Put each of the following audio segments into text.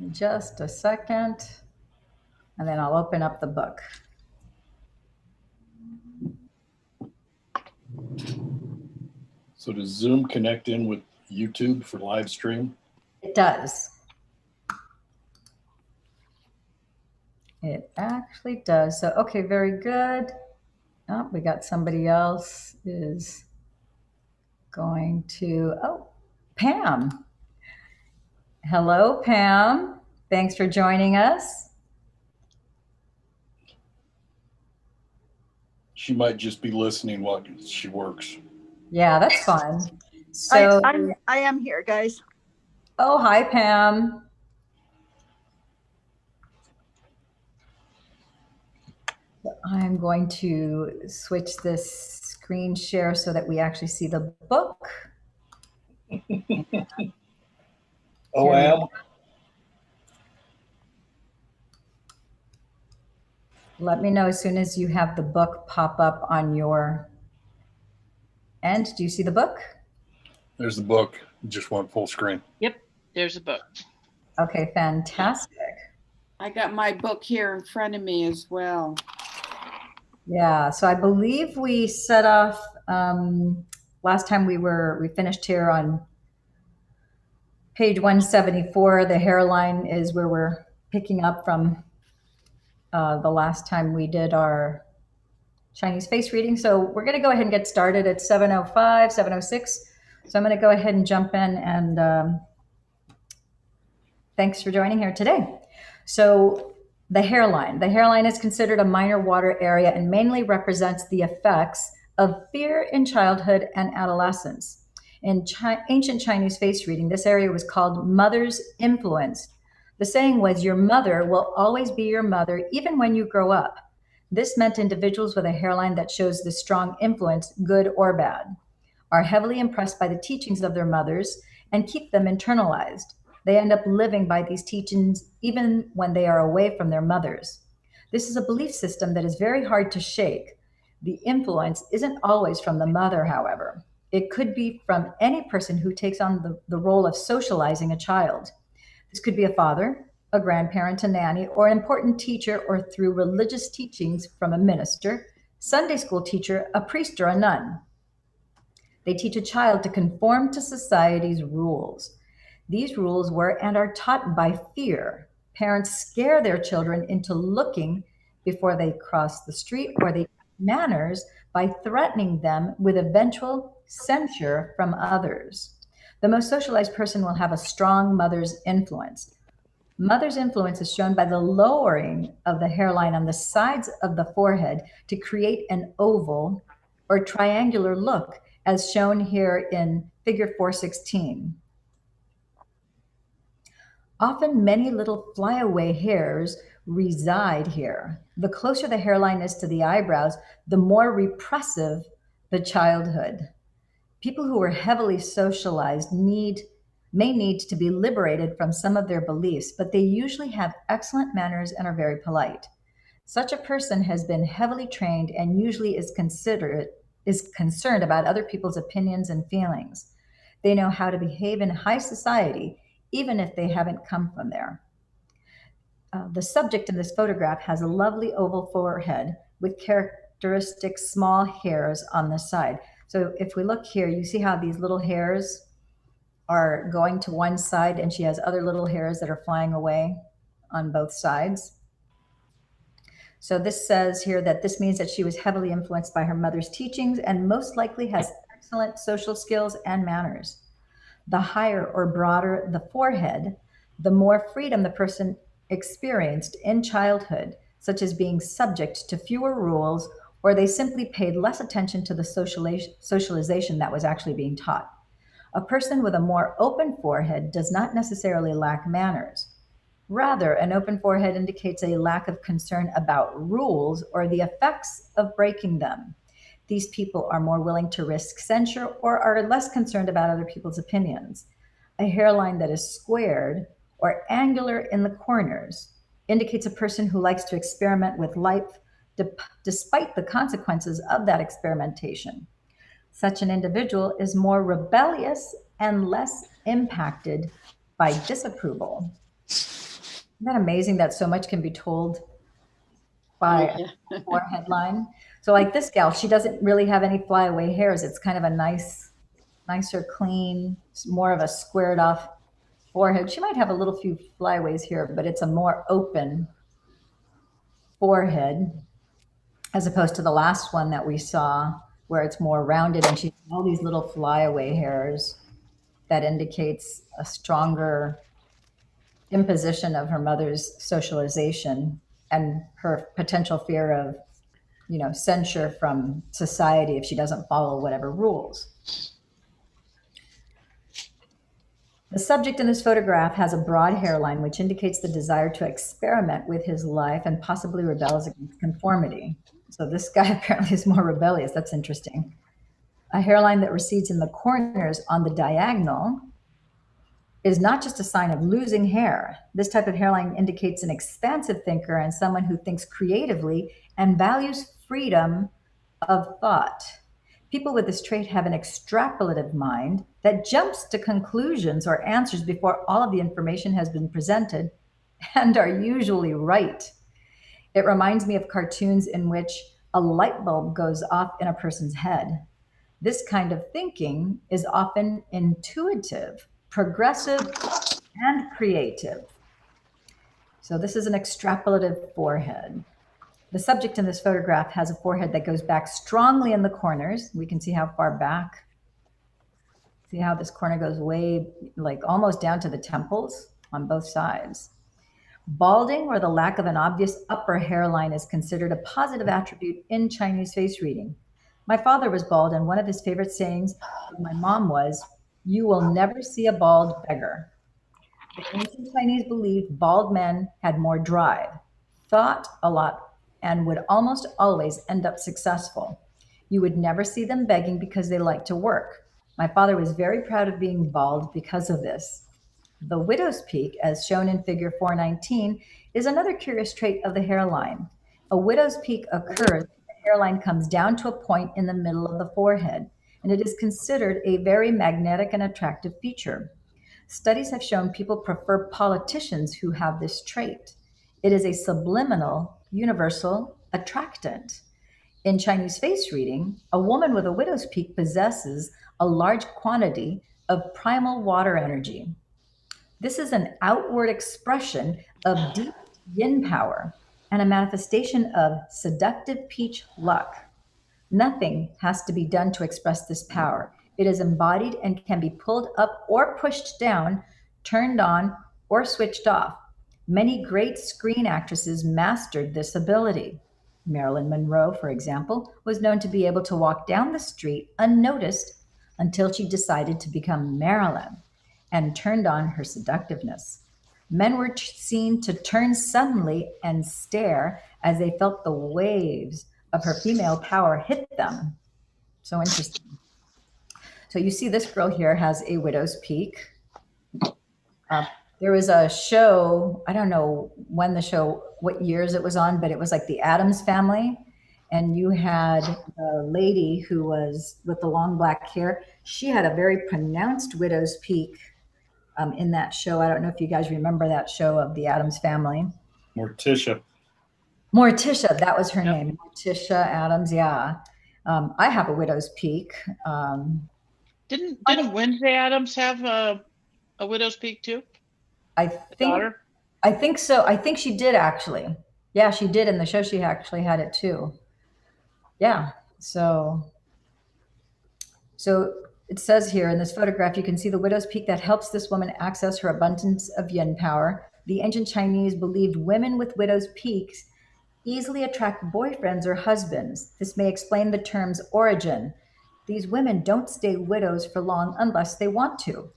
Just a second, and then I'll open up the book. So does Zoom connect in with YouTube for live stream? It does. It actually does. So, okay, very good. Oh, we got somebody else is going to, oh, Pam. Hello, Pam. Thanks for joining us. She might just be listening while she works. Yeah, that's fine. So I am here, guys. Oh, hi, Pam. I'm going to switch this screen share so that we actually see the book. Oh, Am? Let me know as soon as you have the book pop up on your end. Do you see the book? There's the book. It just went full screen. Yep, there's a book. Okay, fantastic. I got my book here in front of me as well. Yeah, so I believe we set off last time we finished here on page 174. The hairline is where we're picking up from the last time we did our Chinese face reading. So we're going to go ahead and get started at 7:05, 7:06. So I'm going to go ahead and jump in, and thanks for joining here today. So the hairline. The hairline is considered a minor water area and mainly represents the effects of fear in childhood and adolescence. In ancient Chinese face reading, this area was called mother's influence. The saying was, your mother will always be your mother even when you grow up. This meant individuals with a hairline that shows the strong influence, good or bad, are heavily impressed by the teachings of their mothers and keep them internalized. They end up living by these teachings even when they are away from their mothers. This is a belief system that is very hard to shake. The influence isn't always from the mother, however. It could be from any person who takes on the role of socializing a child. This could be a father, a grandparent, a nanny, or an important teacher, or through religious teachings from a minister, Sunday school teacher, a priest, or a nun. They teach a child to conform to society's rules. These rules were and are taught by fear. Parents scare their children into looking before they cross the street, or they manners by threatening them with eventual censure from others. The most socialized person will have a strong mother's influence. Mother's influence is shown by the lowering of the hairline on the sides of the forehead to create an oval or triangular look, as shown here in figure 416. Often many little flyaway hairs reside here. The closer the hairline is to the eyebrows, the more repressive the childhood. People who are heavily socialized may need to be liberated from some of their beliefs, but they usually have excellent manners and are very polite. Such a person has been heavily trained and usually is concerned about other people's opinions and feelings. They know how to behave in high society, even if they haven't come from there. The subject in this photograph has a lovely oval forehead with characteristic small hairs on the side. So if we look here, you see how these little hairs are going to one side, and she has other little hairs that are flying away on both sides. So this says here that this means that she was heavily influenced by her mother's teachings and most likely has excellent social skills and manners. The higher or broader the forehead, the more freedom the person experienced in childhood, such as being subject to fewer rules, or they simply paid less attention to the socialization that was actually being taught. A person with a more open forehead does not necessarily lack manners. Rather, an open forehead indicates a lack of concern about rules or the effects of breaking them. These people are more willing to risk censure or are less concerned about other people's opinions. A hairline that is squared or angular in the corners indicates a person who likes to experiment with life despite the consequences of that experimentation. Such an individual is more rebellious and less impacted by disapproval. that amazing that so much can be told Oh, by yeah. a forehead line? So like this gal, she doesn't really have any flyaway hairs. It's kind of a nicer, clean, more of a squared off forehead. She might have a little few flyaways here, but it's a more open forehead as opposed to the last one that we saw where it's more rounded and she's all these little flyaway hairs that indicates a stronger imposition of her mother's socialization and her potential fear of, censure from society if she doesn't follow whatever rules. The subject in this photograph has a broad hairline, which indicates the desire to experiment with his life and possibly rebels against conformity. So this guy apparently is more rebellious. That's interesting. A hairline that recedes in the corners on the diagonal is not just a sign of losing hair. This type of hairline indicates an expansive thinker and someone who thinks creatively and values freedom of thought. People with this trait have an extrapolative mind that jumps to conclusions or answers before all of the information has been presented and are usually right. It reminds me of cartoons in which a light bulb goes off in a person's head. This kind of thinking is often intuitive, progressive, and creative. So this is an extrapolative forehead. The subject in this photograph has a forehead that goes back strongly in the corners. We can see how far back. See how this corner goes way, like almost down to the temples on both sides. Balding or the lack of an obvious upper hairline is considered a positive attribute in Chinese face reading. My father was bald, and one of his favorite sayings of my mom was, "You will never see a bald beggar." The ancient Chinese believed bald men had more drive, thought a lot, and would almost always end up successful. You would never see them begging because they like to work. My father was very proud of being bald because of this. The widow's peak, as shown in figure 419, is another curious trait of the hairline. A widow's peak occurs when the hairline comes down to a point in the middle of the forehead, and it is considered a very magnetic and attractive feature. Studies have shown people prefer politicians who have this trait. It is a subliminal, universal attractant. In Chinese face reading, a woman with a widow's peak possesses a large quantity of primal water energy. This is an outward expression of deep yin power and a manifestation of seductive peach luck. Nothing has to be done to express this power. It is embodied and can be pulled up or pushed down, turned on or switched off. Many great screen actresses mastered this ability. Marilyn Monroe, for example, was known to be able to walk down the street unnoticed until she decided to become Marilyn and turned on her seductiveness. Men were seen to turn suddenly and stare as they felt the waves of her female power hit them. So interesting. So you see this girl here has a widow's peak. There was a show, I don't know when the show, what years it was on, but it was like the Addams Family. And you had a lady who was with the long black hair. She had a very pronounced widow's peak in that show. I don't know if you guys remember that show of the Addams Family. Morticia. Morticia, that was her name. Morticia Addams, yeah. I have a widow's peak. Didn't Wednesday Addams have a widow's peak too? I think so. I think she did actually. Yeah, she did in the show. She actually had it too. Yeah. So it says here in this photograph, you can see the widow's peak that helps this woman access her abundance of yin power. The ancient Chinese believed women with widow's peaks easily attract boyfriends or husbands. This may explain the term's origin. These women don't stay widows for long unless they want to.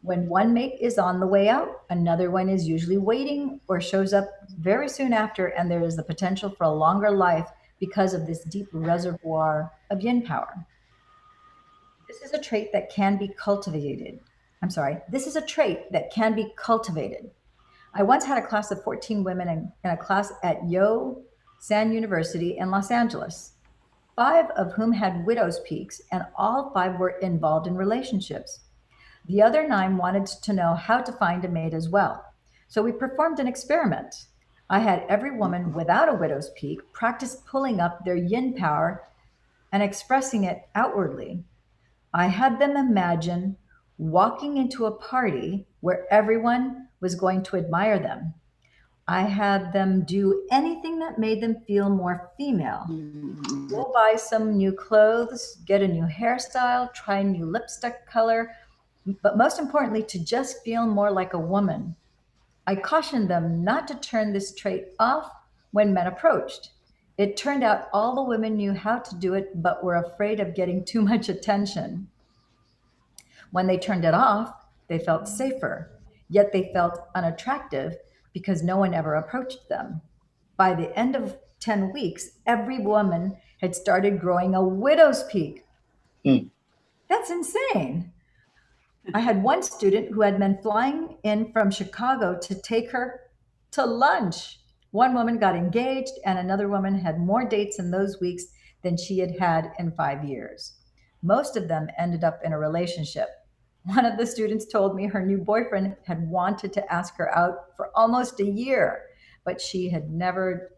When one mate is on the way out, another one is usually waiting or shows up very soon after, and there is the potential for a longer life because of this deep reservoir of yin power. This is a trait that can be cultivated. This is a trait that can be cultivated. I once had a class of 14 women in a class at Yo San University in Los Angeles, 5 of whom had widow's peaks, and all 5 were involved in relationships. The other 9 wanted to know how to find a mate as well. So we performed an experiment. I had every woman without a widow's peak practice pulling up their yin power and expressing it outwardly. I had them imagine walking into a party where everyone was going to admire them. I had them do anything that made them feel more female. Go buy some new clothes, get a new hairstyle, try a new lipstick color, but most importantly, to just feel more like a woman. I cautioned them not to turn this trait off when men approached. It turned out all the women knew how to do it, but were afraid of getting too much attention. When they turned it off, they felt safer, yet they felt unattractive because no one ever approached them. By the end of 10 weeks, every woman had started growing a widow's peak. Hmm. That's insane. I had one student who had been flying in from Chicago to take her to lunch. One woman got engaged, and another woman had more dates in those weeks than she had had in 5 years. Most of them ended up in a relationship. One of the students told me her new boyfriend had wanted to ask her out for almost a year, but she had never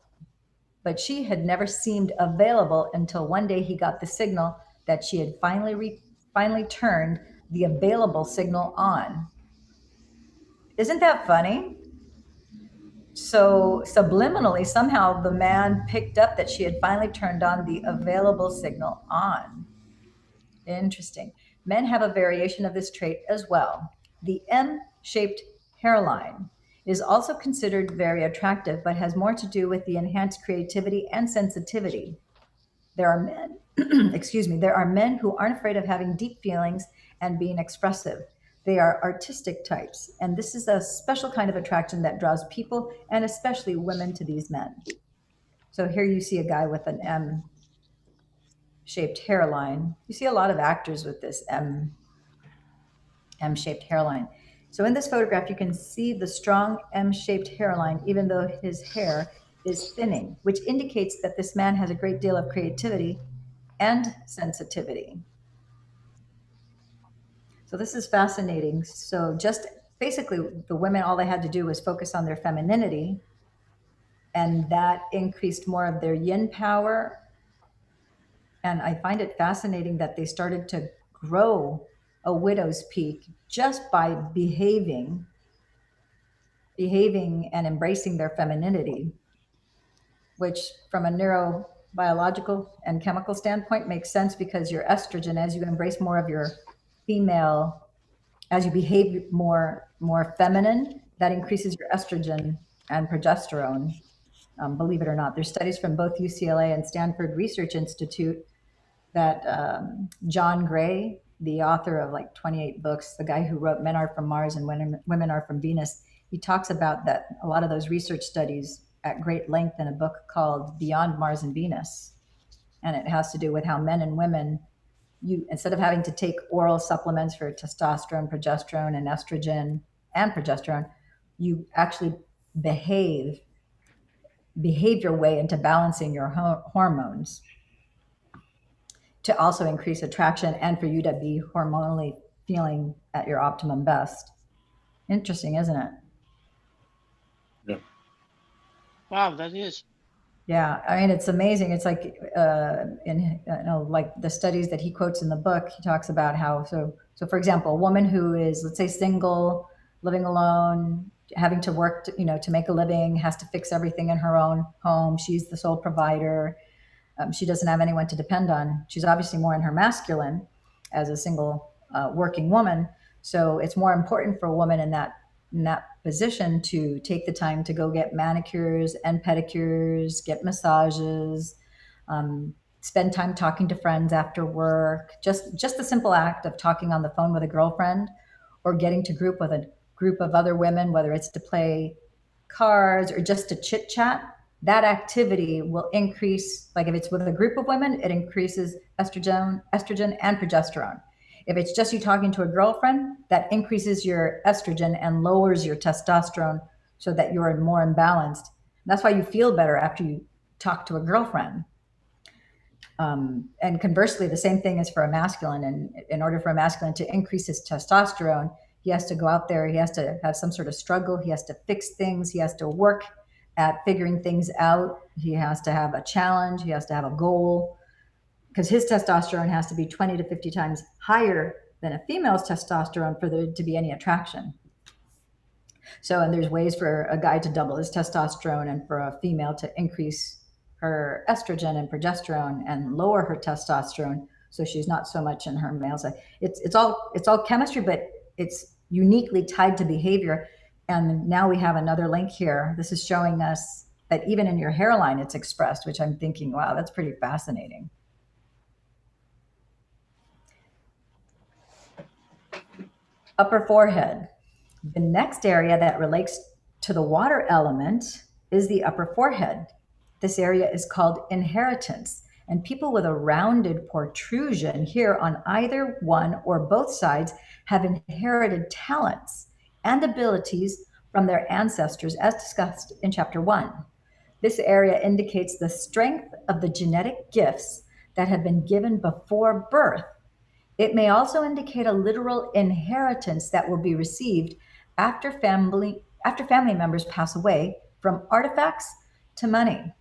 seemed available until one day he got the signal that she had finally turned the available signal on. Isn't that funny? So subliminally, somehow the man picked up that she had finally turned on the available signal on. Interesting. Men have a variation of this trait as well. The M shaped hairline is also considered very attractive, but has more to do with the enhanced creativity and sensitivity. There are men, excuse me, there are men who aren't afraid of having deep feelings and being expressive. They are artistic types, and this is a special kind of attraction that draws people and especially women to these men. So here you see a guy with an M shaped hairline. You see a lot of actors with this M shaped hairline. So in this photograph, you can see the strong M shaped hairline, even though his hair is thinning, which indicates that this man has a great deal of creativity and sensitivity. So this is fascinating. So just basically, the women, all they had to do was focus on their femininity, and that increased more of their yin power. And I find it fascinating that they started to grow a widow's peak just by behaving and embracing their femininity, which from a neurobiological and chemical standpoint makes sense because your estrogen, as you embrace more of your female, as you behave more feminine, that increases your estrogen and progesterone. Believe it or not, there's studies from both UCLA and Stanford Research Institute that John Gray, the author of like 28 books, the guy who wrote Men Are From Mars and Women Are From Venus, he talks about that a lot of those research studies at great length in a book called Beyond Mars and Venus. And it has to do with how men and women, you, instead of having to take oral supplements for testosterone, progesterone, and estrogen and progesterone, you actually behave your way into balancing your hormones to also increase attraction and for you to be hormonally feeling at your optimum best. Interesting, isn't it? Yeah. Wow, that is. Yeah, I mean, it's amazing. It's like like the studies that he quotes in the book. He talks about how so for example, a woman who is, let's say, single, living alone, having to work to make a living, has to fix everything in her own home. She's the sole provider. She doesn't have anyone to depend on. She's obviously more in her masculine as a single working woman. So it's more important for a woman in that position to take the time to go get manicures and pedicures, get massages, spend time talking to friends after work. Just the simple act of talking on the phone with a girlfriend or getting to group with a group of other women, whether it's to play cards or just to chit chat, that activity will increase. Like if it's with a group of women, it increases estrogen and progesterone. If it's just you talking to a girlfriend, that increases your estrogen and lowers your testosterone so that you're more imbalanced. That's why you feel better after you talk to a girlfriend. And conversely, the same thing is for a masculine. And in order for a masculine to increase his testosterone, He has to go out there. He has to have some sort of struggle. He has to fix things. He has to work at figuring things out. He has to have a challenge. He has to have a goal, because his testosterone has to be 20 to 50 times higher than a female's testosterone for there to be any attraction. So, and there's ways for a guy to double his testosterone and for a female to increase her estrogen and progesterone and lower her testosterone, so she's not so much in her male side. It's all chemistry, but it's uniquely tied to behavior. And now we have another link here. This is showing us that even in your hairline, it's expressed, which I'm thinking, wow, that's pretty fascinating. Upper forehead. The next area that relates to the water element is the upper forehead. This area is called inheritance, and people with a rounded protrusion here on either one or both sides have inherited talents and abilities from their ancestors, as discussed in chapter 1. This area indicates the strength of the genetic gifts that have been given before birth. It may also indicate a literal inheritance that will be received after family members pass away, from artifacts to money.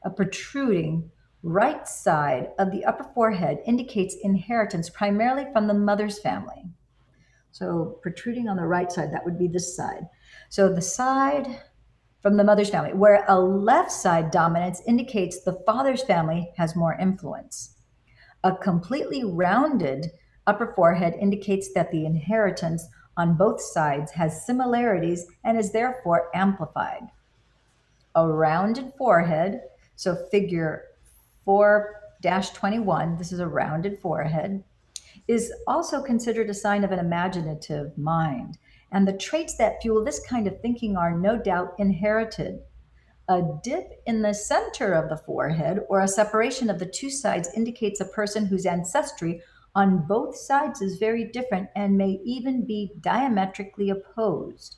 A protruding right side of the upper forehead indicates inheritance primarily from the mother's family. So protruding on the right side, that would be this side. So the side from the mother's family, where a left side dominance indicates the father's family has more influence. A completely rounded upper forehead indicates that the inheritance on both sides has similarities and is therefore amplified. A rounded forehead, so figure 4-21, this is a rounded forehead, is also considered a sign of an imaginative mind. And the traits that fuel this kind of thinking are no doubt inherited. A dip in the center of the forehead or a separation of the two sides indicates a person whose ancestry on both sides is very different and may even be diametrically opposed.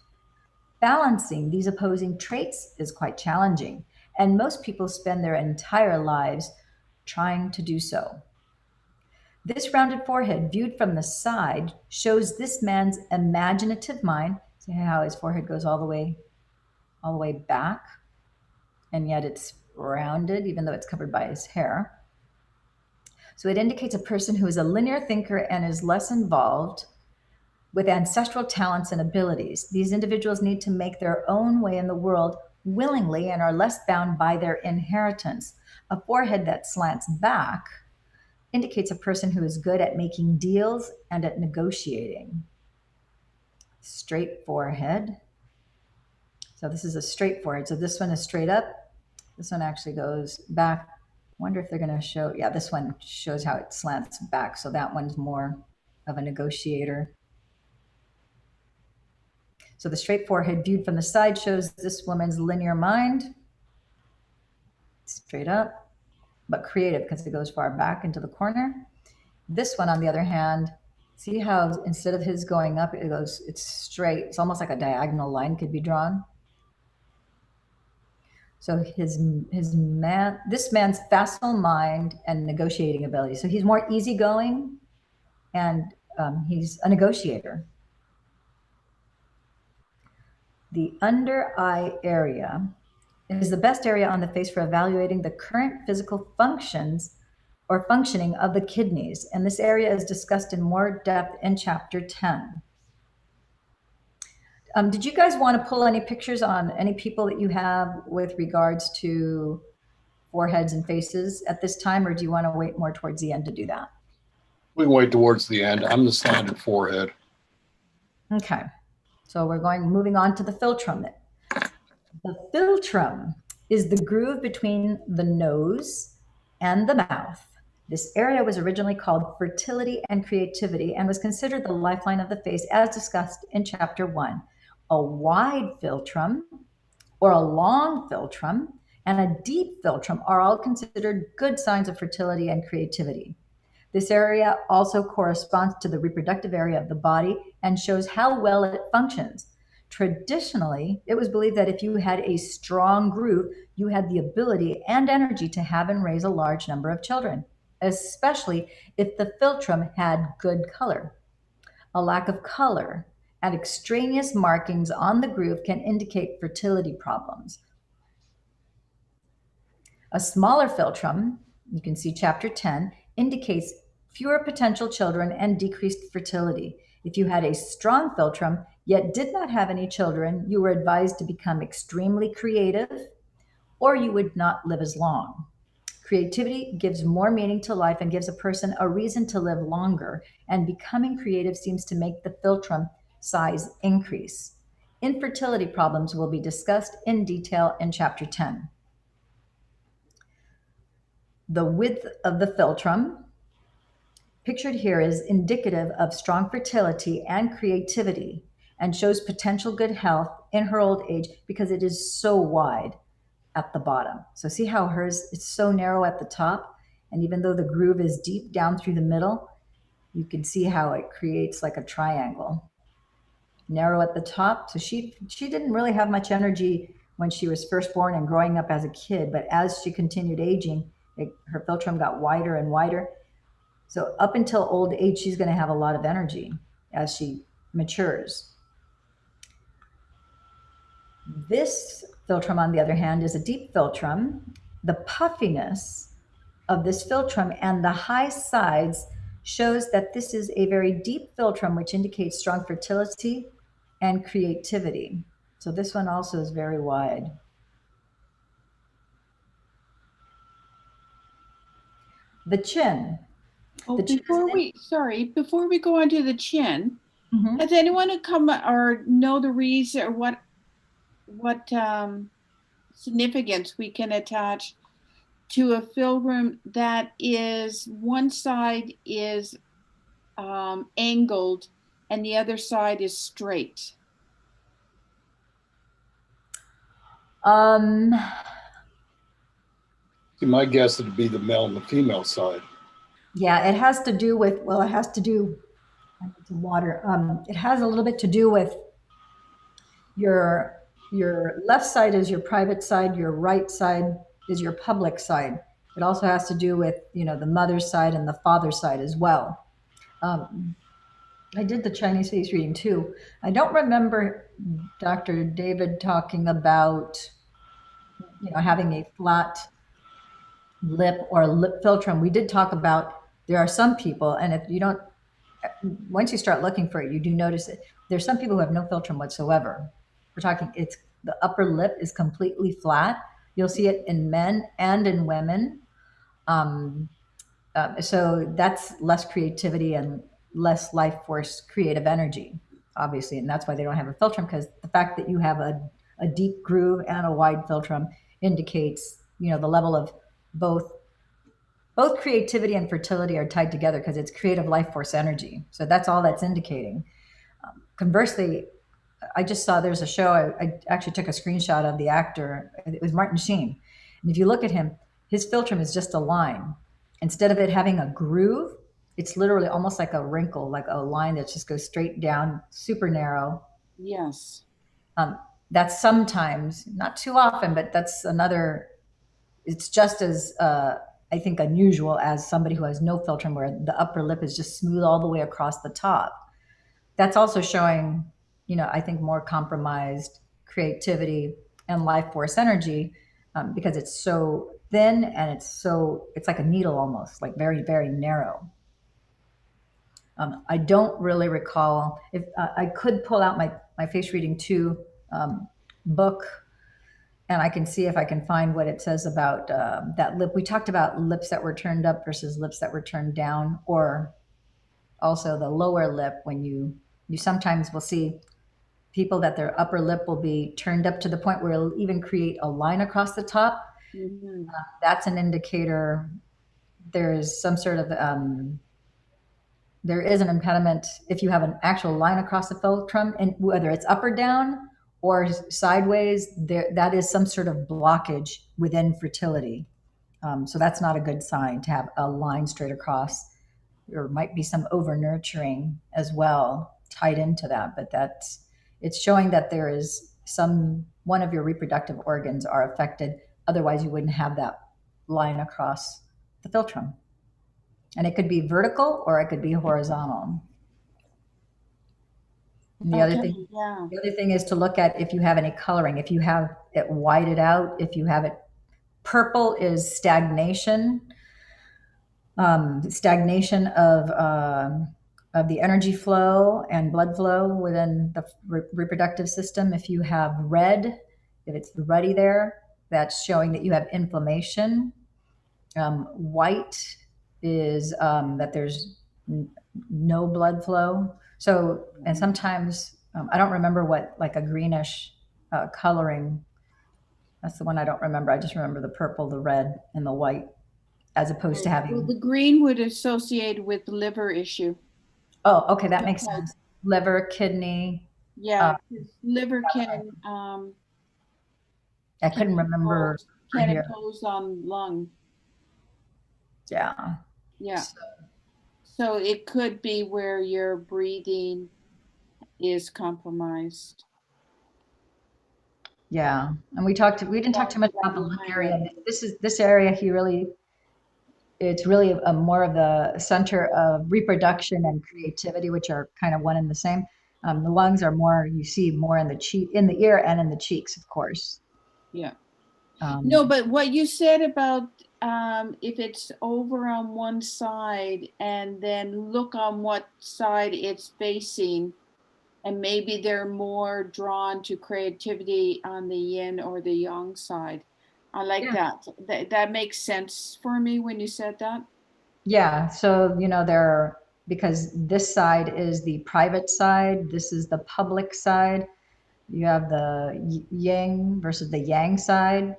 Balancing these opposing traits is quite challenging, and most people spend their entire lives trying to do so. This rounded forehead viewed from the side shows this man's imaginative mind. See how his forehead goes all the way back, and yet it's rounded even though it's covered by his hair. So it indicates a person who is a linear thinker and is less involved with ancestral talents and abilities. These individuals need to make their own way in the world willingly and are less bound by their inheritance. A forehead that slants back indicates a person who is good at making deals and at negotiating. Straight forehead. So this is a straight forehead. So this one is straight up. This one actually goes back. I wonder if they're going to show, yeah, this one shows how it slants back. So that one's more of a negotiator. So the straight forehead viewed from the side shows this woman's linear mind, straight up, but creative because it goes far back into the corner. This one, on the other hand, see how instead of his going up, it's straight. It's almost like a diagonal line could be drawn. So this man's facile mind and negotiating ability. So he's more easygoing, and he's a negotiator. The under eye area is the best area on the face for evaluating the current physical functions or functioning of the kidneys. And this area is discussed in more depth in chapter 10. Did you guys want to pull any pictures on any people that you have with regards to foreheads and faces at this time, or do you want to wait more towards the end to do that? We can wait towards the end. I'm the standard forehead. Okay. So we're moving on to the philtrum. The philtrum is the groove between the nose and the mouth. This area was originally called fertility and creativity and was considered the lifeline of the face, as discussed in chapter 1. A wide philtrum or a long philtrum and a deep philtrum are all considered good signs of fertility and creativity. This area also corresponds to the reproductive area of the body and shows how well it functions. Traditionally, it was believed that if you had a strong groove, you had the ability and energy to have and raise a large number of children, especially if the philtrum had good color. A lack of color and extraneous markings on the groove can indicate fertility problems. A smaller philtrum, you can see chapter 10, indicates fewer potential children and decreased fertility. If you had a strong philtrum yet did not have any children, you were advised to become extremely creative or you would not live as long. Creativity gives more meaning to life and gives a person a reason to live longer, and becoming creative seems to make the philtrum size increase. Infertility problems will be discussed in detail in chapter 10. The width of the philtrum, pictured here, is indicative of strong fertility and creativity and shows potential good health in her old age because it is so wide at the bottom. So see how hers is so narrow at the top, and even though the groove is deep down through the middle, you can see how it creates like a triangle. Narrow at the top. So she didn't really have much energy when she was first born and growing up as a kid, but as she continued aging, her philtrum got wider and wider. So up until old age, she's going to have a lot of energy as she matures. This philtrum, on the other hand, is a deep philtrum. The puffiness of this philtrum and the high sides shows that this is a very deep philtrum, which indicates strong fertility and creativity. So this one also is very wide. The chin. Oh, The chin before we go on to the chin, Mhm. has anyone come or know the reason or what significance we can attach to a philtrum that is one side is angled and the other side is straight? My guess would be the male and the female side. Yeah, it has to do with, well, it has to do, I need some water. It has a little bit to do with your left side is your private side, your right side is your public side. It also has to do with, the mother's side and the father's side as well. I did the Chinese face reading too. I don't remember Dr. David talking about, having a flat lip or lip philtrum. We did talk about there are some people, and if you don't, once you start looking for it, you do notice it. There's some people who have no philtrum whatsoever. We're talking, it's the upper lip is completely flat. You'll see it in men and in women. So that's less creativity and less life force creative energy, obviously. And that's why they don't have a philtrum, because the fact that you have a deep groove and a wide philtrum indicates, the level of both creativity and fertility are tied together because it's creative life force energy. So that's all that's indicating. Conversely, I just saw there's a show, I actually took a screenshot of the actor. It was Martin Sheen. And if you look at him, his philtrum is just a line. Instead of it having a groove, it's literally almost like a wrinkle, like a line that just goes straight down, super narrow. Yes. That's sometimes, not too often, but that's another, it's just as, I think, unusual as somebody who has no philtrum where the upper lip is just smooth all the way across the top. That's also showing, I think, more compromised creativity and life force energy, because it's so thin and it's like a needle almost, like very, very narrow. I don't really recall if I could pull out my face reading 2 book, and I can see if I can find what it says about that lip. We talked about lips that were turned up versus lips that were turned down, or also the lower lip. When you sometimes will see people that their upper lip will be turned up to the point where it'll even create a line across the top. Mm-hmm. That's an indicator there is some sort of there is an impediment if you have an actual line across the philtrum, and whether it's up or down or sideways, that is some sort of blockage within fertility. So that's not a good sign to have a line straight across. There might be some over nurturing as well tied into that, but it's showing that there is one of your reproductive organs are affected. Otherwise, you wouldn't have that line across the philtrum. And it could be vertical or it could be horizontal. And Okay, yeah. the other thing is to look at if you have any coloring. If you have it whited out, if you have it purple is stagnation, stagnation of the energy flow and blood flow within the reproductive system. If you have red, if it's ruddy there, that's showing that you have inflammation. White is that there's no blood flow. So, and sometimes I don't remember what, like a greenish coloring. That's the one I don't remember. I just remember the purple, the red, and the white, as opposed to Well, having. the green would associate with liver issue. Oh, okay, that makes Okay. sense. Liver, kidney. Yeah, 'cause liver can I couldn't remember can here. impose on lung. Yeah. Yeah. So it could be where your breathing is compromised. Yeah, and we didn't talk too much about the lung area. This area here really, it's really a more of the center of reproduction and creativity, which are kind of one and the same. The lungs are more, you see more in the cheek, in the ear and in the cheeks, of course. Yeah. No, but what you said about if it's over on one side and then look on what side it's facing, and maybe they're more drawn to creativity on the yin or the yang side. I like that. That makes sense for me when you said that. Yeah, so because this side is the private side, this is the public side. You have the yin versus the yang side.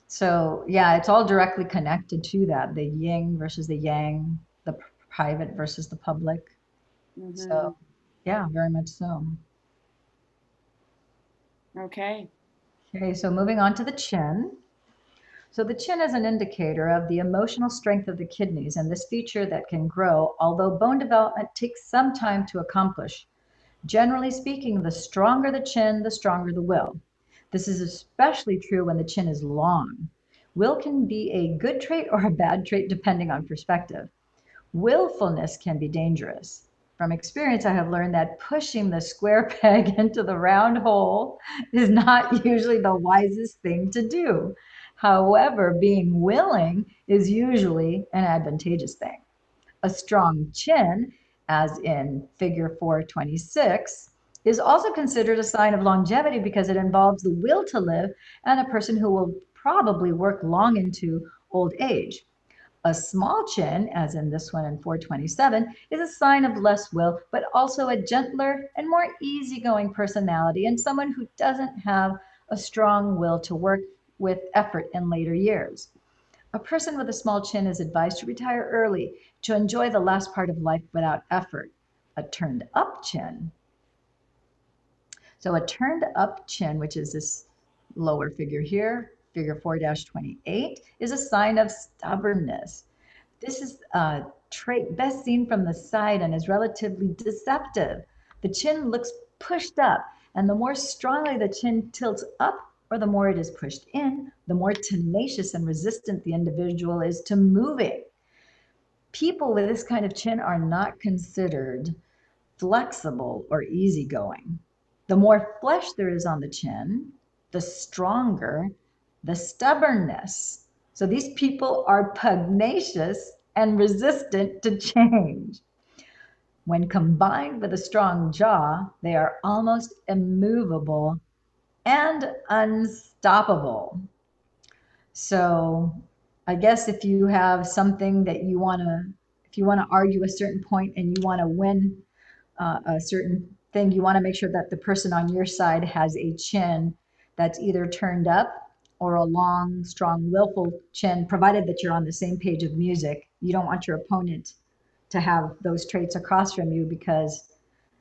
So yeah, it's all directly connected to that, the yin versus the yang, the private versus the public. So yeah, very much so. Okay. Okay, so moving on to the chin. So the chin is an indicator of the emotional strength of the kidneys and this feature that can grow, although bone development takes some time to accomplish. Generally speaking, the stronger the chin, the stronger the will. This is especially true when the chin is long. Will can be a good trait or a bad trait depending on perspective. Willfulness can be dangerous. From experience, I have learned that pushing the square peg into the round hole is not usually the wisest thing to do. However, being willing is usually an advantageous thing. A strong chin, as in figure 426, is also considered a sign of longevity because it involves the will to live and a person who will probably work long into old age. A small chin, as in this one in 427, is a sign of less will, but also a gentler and more easygoing personality and someone who doesn't have a strong will to work with effort in later years. A person with a small chin is advised to retire early to enjoy the last part of life without effort. A turned up chin. So a turned up chin, which is this lower figure here, figure 4-28, is a sign of stubbornness. This is a trait best seen from the side and is relatively deceptive. The chin looks pushed up, and the more strongly the chin tilts up, or the more it is pushed in, the more tenacious and resistant the individual is to moving. People with this kind of chin are not considered flexible or easygoing. The more flesh there is on the chin, the stronger the stubbornness. So these people are pugnacious and resistant to change. When combined with a strong jaw, they are almost immovable and unstoppable. So I guess if you have something that if you want to argue a certain point and you want to win a certain thing, you want to make sure that the person on your side has a chin that's either turned up or a long, strong, willful chin, provided that you're on the same page of music. You don't want your opponent to have those traits across from you because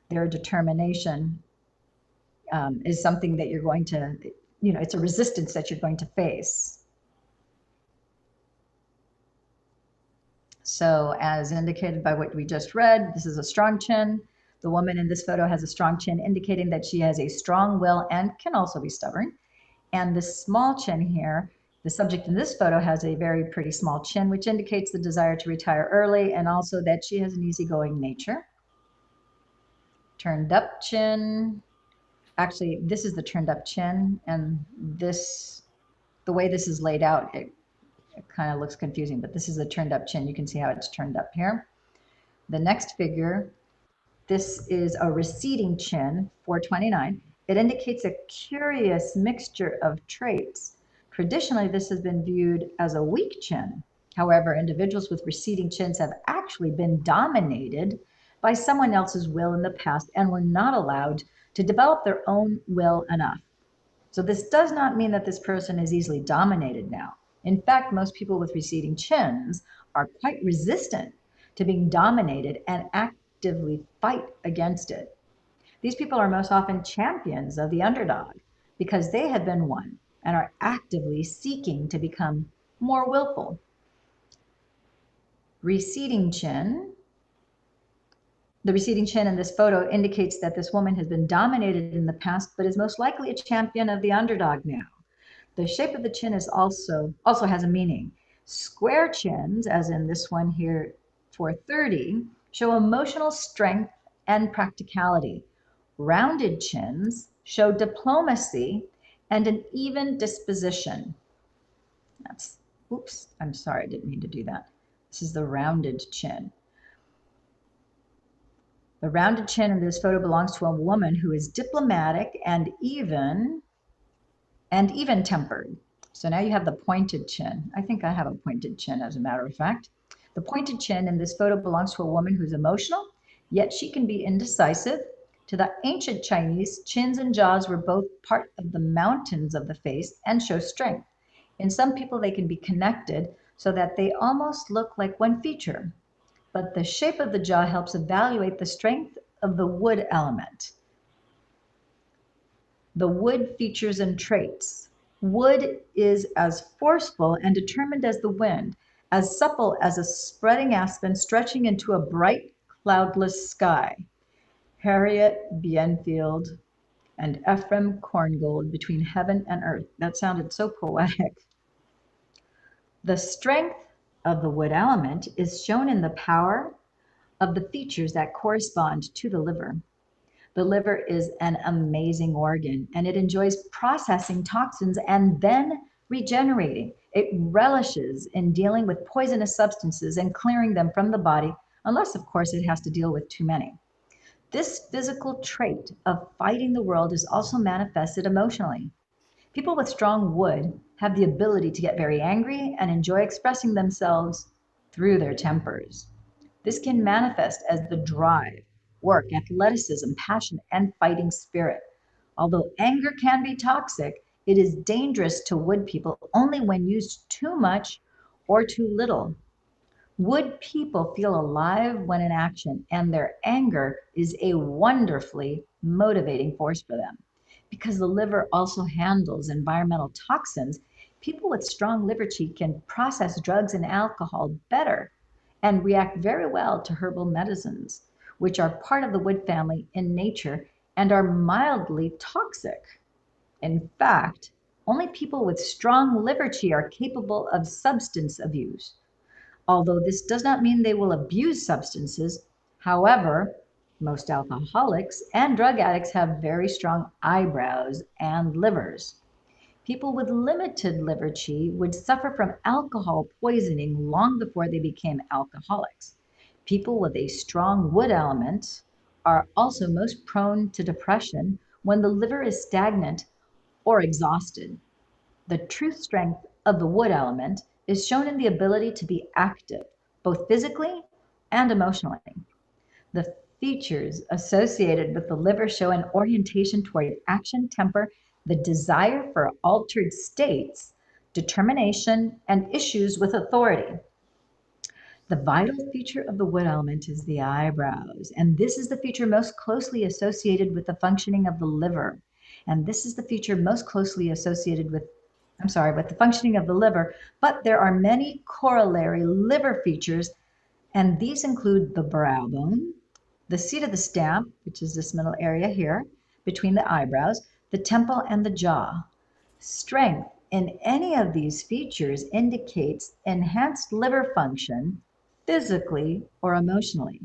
their determination is something that you're going to, it's a resistance that you're going to face. So as indicated by what we just read, this is a strong chin. The woman in this photo has a strong chin, indicating that she has a strong will and can also be stubborn. And the small chin here, the subject in this photo has a very pretty small chin, which indicates the desire to retire early and also that she has an easygoing nature. turned up chin. Actually, this is the turned up chin, and this, the way this is laid out, it kind of looks confusing, but this is a turned up chin. You can see how it's turned up here. The next figure, this is a receding chin, 429. It indicates a curious mixture of traits. Traditionally, this has been viewed as a weak chin. However, individuals with receding chins have actually been dominated by someone else's will in the past and were not allowed to develop their own will enough. So this does not mean that this person is easily dominated now. In fact, most people with receding chins are quite resistant to being dominated and actively fight against it. These people are most often champions of the underdog because they have been won and are actively seeking to become more willful. Receding chin. The receding chin in this photo indicates that this woman has been dominated in the past, but is most likely a champion of the underdog now. The shape of the chin is also has a meaning. Square chins, as in this one here, 430, show emotional strength and practicality. Rounded chins show diplomacy and an even disposition. That's, oops, I'm sorry, I didn't mean to do that. This is the rounded chin. The rounded chin in this photo belongs to a woman who is diplomatic and even tempered. So now you have the pointed chin. I think I have a pointed chin, as a matter of fact. The pointed chin in this photo belongs to a woman who's emotional, yet she can be indecisive. To the ancient Chinese, chins and jaws were both part of the mountains of the face and show strength. In some people, they can be connected so that they almost look like one feature. But the shape of the jaw helps evaluate the strength of the wood element. The wood features and traits. Wood is as forceful and determined as the wind, as supple as a spreading aspen stretching into a bright, cloudless sky. Harriet Bienfield and Ephraim Korngold, Between Heaven and Earth. That sounded so poetic. The strength of the wood element is shown in the power of the features that correspond to the liver. The liver is an amazing organ, and it enjoys processing toxins and then regenerating. It relishes in dealing with poisonous substances and clearing them from the body, unless, of course, it has to deal with too many. This physical trait of fighting the world is also manifested emotionally. People with strong wood have the ability to get very angry and enjoy expressing themselves through their tempers. This can manifest as the drive, work, athleticism, passion, and fighting spirit. Although anger can be toxic, it is dangerous to wood people only when used too much or too little. Wood people feel alive when in action, and their anger is a wonderfully motivating force for them. Because the liver also handles environmental toxins, people with strong liver qi can process drugs and alcohol better and react very well to herbal medicines, which are part of the wood family in nature and are mildly toxic. In fact, only people with strong liver qi are capable of substance abuse. Although this does not mean they will abuse substances, however, most alcoholics and drug addicts have very strong eyebrows and livers. People with limited liver qi would suffer from alcohol poisoning long before they became alcoholics. People with a strong wood element are also most prone to depression when the liver is stagnant or exhausted. The true strength of the wood element is shown in the ability to be active, both physically and emotionally. The features associated with the liver show an orientation toward action, temper, the desire for altered states, determination, and issues with authority. The vital feature of the wood element is the eyebrows, and this is the feature most closely associated with the functioning of the liver. And this is the feature most closely associated with the functioning of the liver, but there are many corollary liver features, and these include the brow bone, the seat of the stamp, which is this middle area here, between the eyebrows, the temple, and the jaw. Strength in any of these features indicates enhanced liver function, physically or emotionally.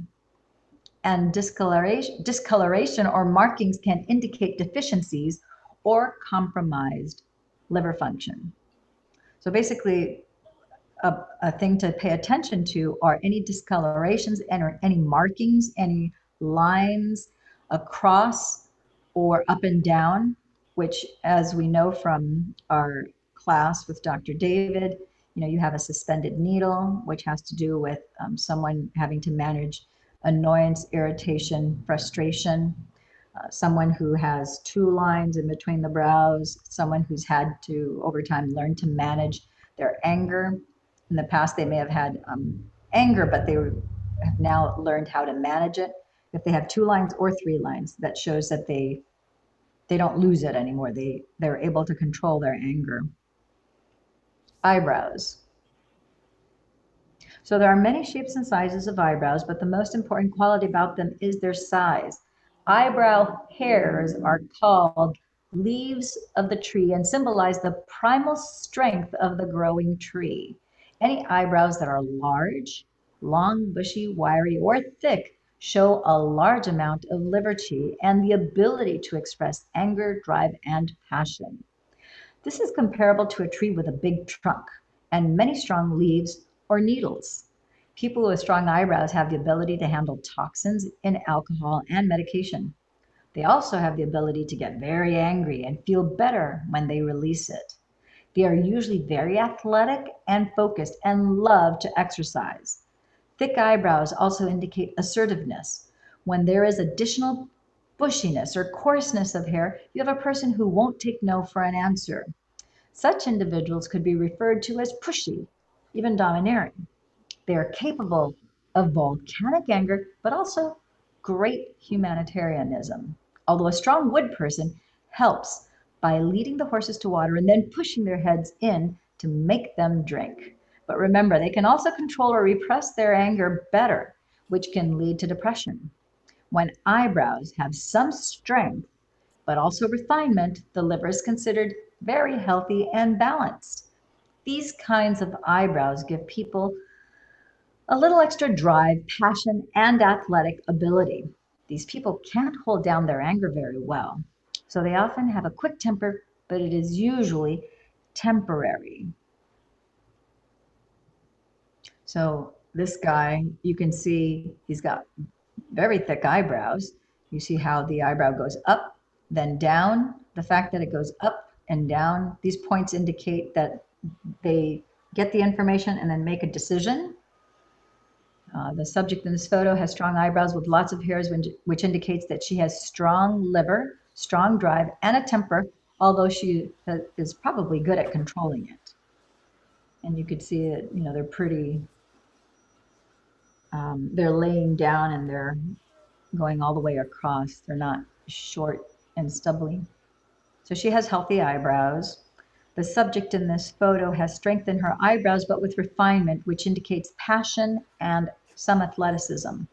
and discoloration or markings can indicate deficiencies or compromised liver function. So basically, a thing to pay attention to are any discolorations and or any markings, any lines across or up and down, which, as we know from our class with Dr. David, you have a suspended needle, which has to do with someone having to manage annoyance, irritation, frustration. Someone who has two lines in between the brows, someone who's had to, over time, learn to manage their anger. In the past, they may have had anger, but they have now learned how to manage it. If they have two lines or three lines, that shows that they don't lose it anymore. They're able to control their anger. Eyebrows. So there are many shapes and sizes of eyebrows, but the most important quality about them is their size. Eyebrow hairs are called leaves of the tree and symbolize the primal strength of the growing tree. Any eyebrows that are large, long, bushy, wiry, or thick show a large amount of liver chi and the ability to express anger, drive, and passion. This is comparable to a tree with a big trunk and many strong leaves or needles. People with strong eyebrows have the ability to handle toxins in alcohol and medication. They also have the ability to get very angry and feel better when they release it. They are usually very athletic and focused and love to exercise. Thick eyebrows also indicate assertiveness. When there is additional bushiness or coarseness of hair, you have a person who won't take no for an answer. Such individuals could be referred to as pushy, even domineering. They are capable of volcanic anger, but also great humanitarianism. Although a strong wood person helps by leading the horses to water and then pushing their heads in to make them drink. But remember, they can also control or repress their anger better, which can lead to depression. When eyebrows have some strength, but also refinement, the liver is considered very healthy and balanced. These kinds of eyebrows give people a little extra drive, passion, and athletic ability. These people can't hold down their anger very well, so they often have a quick temper, but it is usually temporary. So this guy, you can see he's got very thick eyebrows. You see how the eyebrow goes up, then down. The fact that it goes up and down, these points indicate that they get the information and then make a decision. The subject in this photo has strong eyebrows with lots of hairs, which indicates that she has strong liver, strong drive, and a temper, although she is probably good at controlling it. And you could see that, they're pretty, they're laying down and they're going all the way across. They're not short and stubbly. So she has healthy eyebrows. The subject in this photo has strength in her eyebrows, but with refinement, which indicates passion and some athleticism.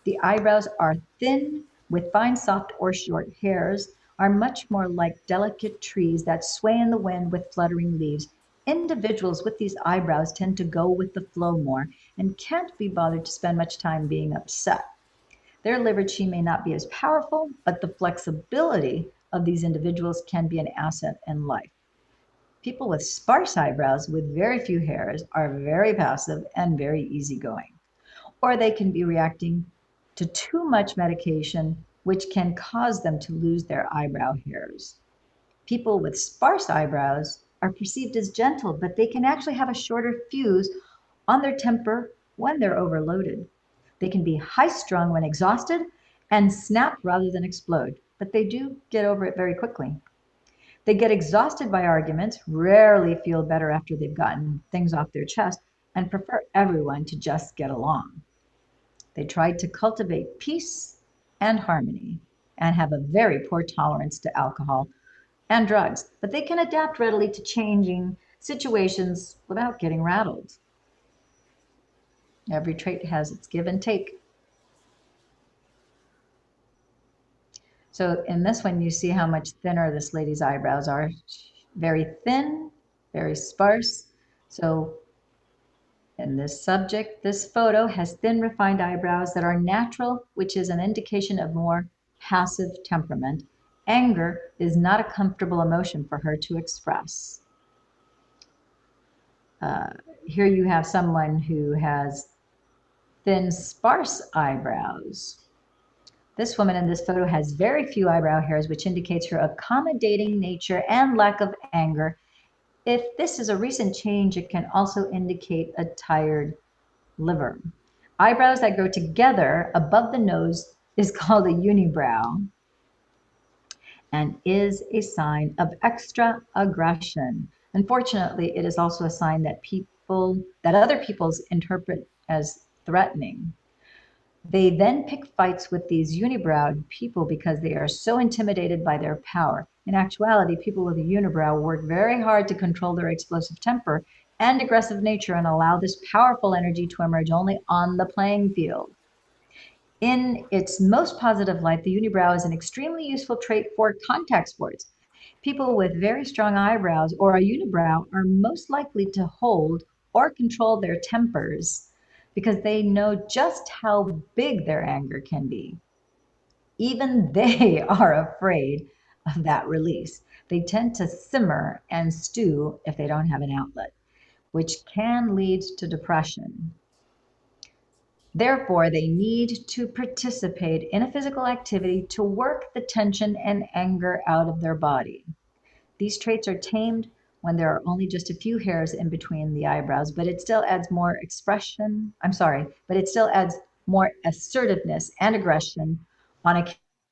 The eyebrows are thin, with fine, soft, or short hairs, are much more like delicate trees that sway in the wind with fluttering leaves. Individuals with these eyebrows tend to go with the flow more and can't be bothered to spend much time being upset. Their liver chi may not be as powerful, but the flexibility of these individuals can be an asset in life. People with sparse eyebrows with very few hairs are very passive and very easygoing. Or they can be reacting to too much medication, which can cause them to lose their eyebrow hairs. People with sparse eyebrows are perceived as gentle, but they can actually have a shorter fuse on their temper when they're overloaded. They can be high-strung when exhausted and snap rather than explode, but they do get over it very quickly. They get exhausted by arguments, rarely feel better after they've gotten things off their chest, and prefer everyone to just get along. They try to cultivate peace and harmony and have a very poor tolerance to alcohol and drugs, but they can adapt readily to changing situations without getting rattled. Every trait has its give and take. So in this one, you see how much thinner this lady's eyebrows are. Very thin, very sparse. So In this subject, this photo has thin, refined eyebrows that are natural, which is an indication of more passive temperament. Anger is not a comfortable emotion for her to express. Here you have someone who has thin, sparse eyebrows. This woman in this photo has very few eyebrow hairs, which indicates her accommodating nature and lack of anger. If this is a recent change, it can also indicate a tired liver. Eyebrows that grow together above the nose is called a unibrow and is a sign of extra aggression. Unfortunately, it is also a sign that other people's interpret as threatening. They then pick fights with these unibrowed people because they are so intimidated by their power. In actuality, people with a unibrow work very hard to control their explosive temper and aggressive nature and allow this powerful energy to emerge only on the playing field. In its most positive light, the unibrow is an extremely useful trait for contact sports. People with very strong eyebrows or a unibrow are most likely to hold or control their tempers because they know just how big their anger can be. Even they are afraid of that release. They tend to simmer and stew if they don't have an outlet, which can lead to depression. Therefore, they need to participate in a physical activity to work the tension and anger out of their body. These traits are tamed when there are only just a few hairs in between the eyebrows, but it still adds more more assertiveness and aggression on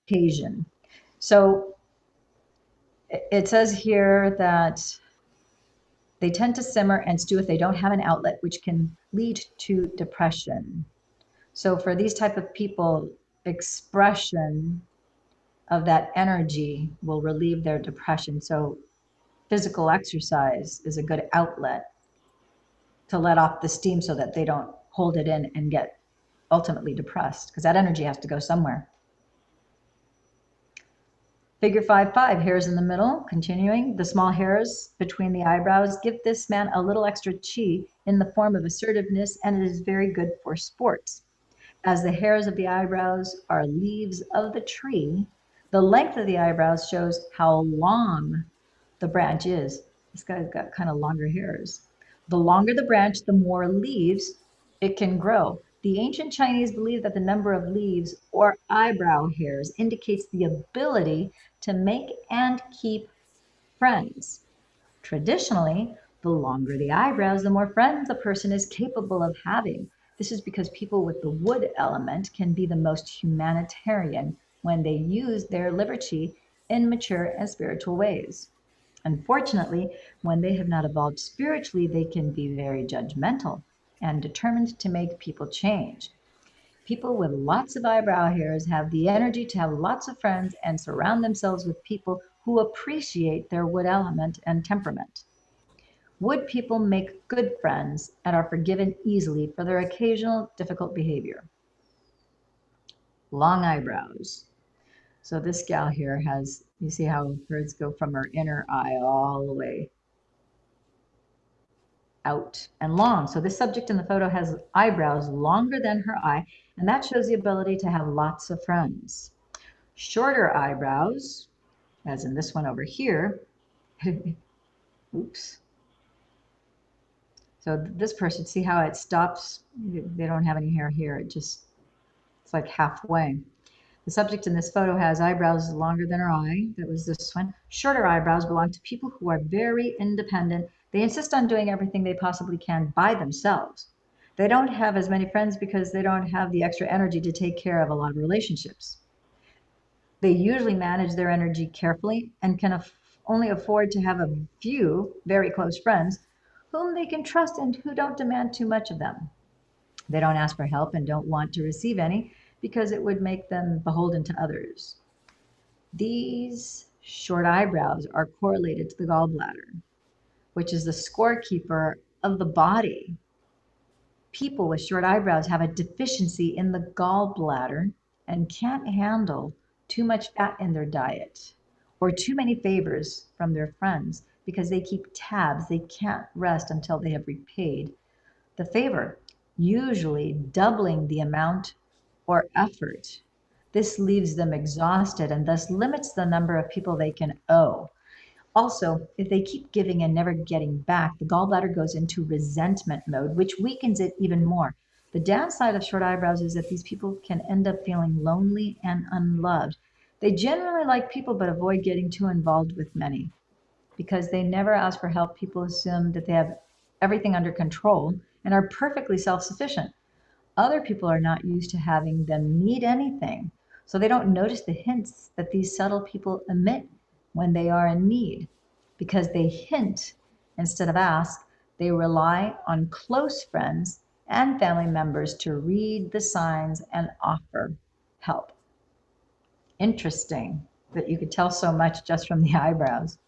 occasion. So it says here that they tend to simmer and stew if they don't have an outlet, which can lead to depression. So for these type of people, expression of that energy will relieve their depression. So physical exercise is a good outlet to let off the steam so that they don't hold it in and get ultimately depressed, because that energy has to go somewhere. Figure 5-5, hairs in the middle, continuing. The small hairs between the eyebrows give this man a little extra chi in the form of assertiveness, and it is very good for sports. As the hairs of the eyebrows are leaves of the tree, the length of the eyebrows shows how long the branch is. This guy's got kind of longer hairs. The longer the branch, the more leaves it can grow. The ancient Chinese believed that the number of leaves or eyebrow hairs indicates the ability to make and keep friends. Traditionally, the longer the eyebrows, the more friends a person is capable of having. This is because people with the wood element can be the most humanitarian when they use their liberty in mature and spiritual ways. Unfortunately, when they have not evolved spiritually, they can be very judgmental and determined to make people change. People with lots of eyebrow hairs have the energy to have lots of friends and surround themselves with people who appreciate their wood element and temperament. Wood people make good friends and are forgiven easily for their occasional difficult behavior. Long eyebrows. So this gal here has, you see how hers go from her inner eye all the way out and long. So this subject in the photo has eyebrows longer than her eye, and that shows the ability to have lots of friends. Shorter eyebrows, as in this one over here, oops. So this person, see how it stops? They don't have any hair here. It's like halfway. The subject in this photo has eyebrows longer than her eye. That was this one. Shorter eyebrows belong to people who are very independent. They insist on doing everything they possibly can by themselves. They don't have as many friends because they don't have the extra energy to take care of a lot of relationships. They usually manage their energy carefully and can only afford to have a few very close friends whom they can trust and who don't demand too much of them. They don't ask for help and don't want to receive any because it would make them beholden to others. These short eyebrows are correlated to the gallbladder, which is the scorekeeper of the body. People with short eyebrows have a deficiency in the gallbladder and can't handle too much fat in their diet or too many favors from their friends because they keep tabs. They can't rest until they have repaid the favor, usually doubling the amount or effort. This leaves them exhausted and thus limits the number of people they can owe. Also, if they keep giving and never getting back, the gallbladder goes into resentment mode, which weakens it even more. The downside of short eyebrows is that these people can end up feeling lonely and unloved. They generally like people but avoid getting too involved with many. Because they never ask for help, people assume that they have everything under control and are perfectly self sufficient. Other people are not used to having them need anything, so they don't notice the hints that these subtle people emit when they are in need. Because they hint instead of ask, they rely on close friends and family members to read the signs and offer help. Interesting that you could tell so much just from the eyebrows.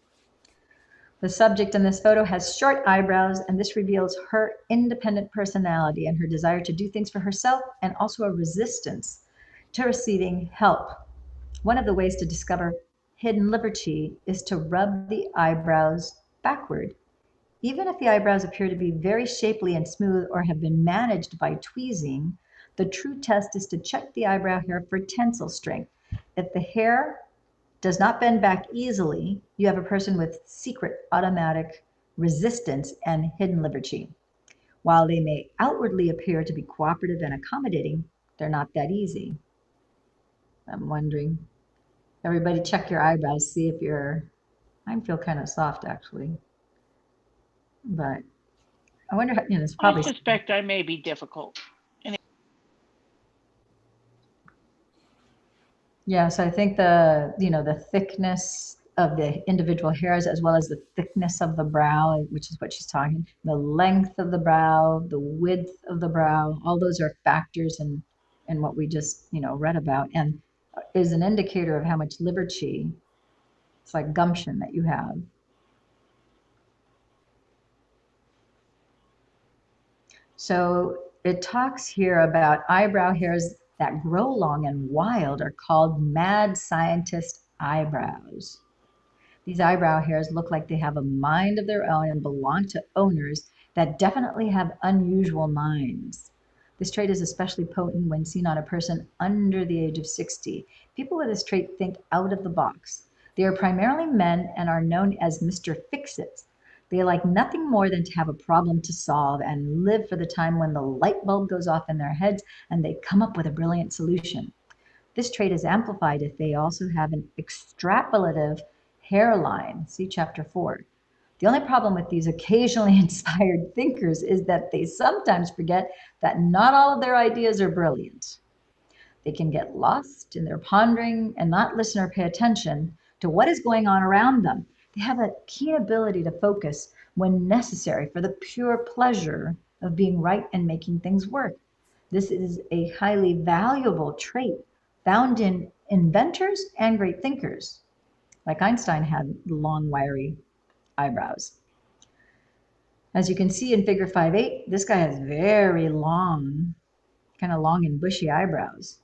The subject in this photo has short eyebrows, and this reveals her independent personality and her desire to do things for herself, and also a resistance to receiving help. One of the ways to discover hidden liberty is to rub the eyebrows backward. Even if the eyebrows appear to be very shapely and smooth or have been managed by tweezing, the true test is to check the eyebrow hair for tensile strength. If the hair does not bend back easily, you have a person with secret automatic resistance and hidden liberty. While they may outwardly appear to be cooperative and accommodating, they're not that easy. I'm wondering, everybody check your eyebrows, see if you're, mine feel kind of soft actually. But I wonder, how, it's probably. I suspect I may be difficult. Yes, I think the thickness of the individual hairs as well as the thickness of the brow, which is what she's talking, the length of the brow, the width of the brow, all those are factors in what we just, read about, and is an indicator of how much liberty, it's like gumption that you have. So it talks here about eyebrow hairs that grow long and wild are called mad scientist eyebrows. These eyebrow hairs look like they have a mind of their own and belong to owners that definitely have unusual minds. This trait is especially potent when seen on a person under the age of 60. People with this trait think out of the box. They are primarily men and are known as Mr. Fix-Its. They like nothing more than to have a problem to solve and live for the time when the light bulb goes off in their heads and they come up with a brilliant solution. This trait is amplified if they also have an extrapolative hairline. See chapter 4. The only problem with these occasionally inspired thinkers is that they sometimes forget that not all of their ideas are brilliant. They can get lost in their pondering and not listen or pay attention to what is going on around them. They have a keen ability to focus when necessary for the pure pleasure of being right and making things work. This is a highly valuable trait found in inventors and great thinkers. Like Einstein had long, wiry eyebrows. As you can see in figure 5.8, this guy has very long, kind of long and bushy eyebrows.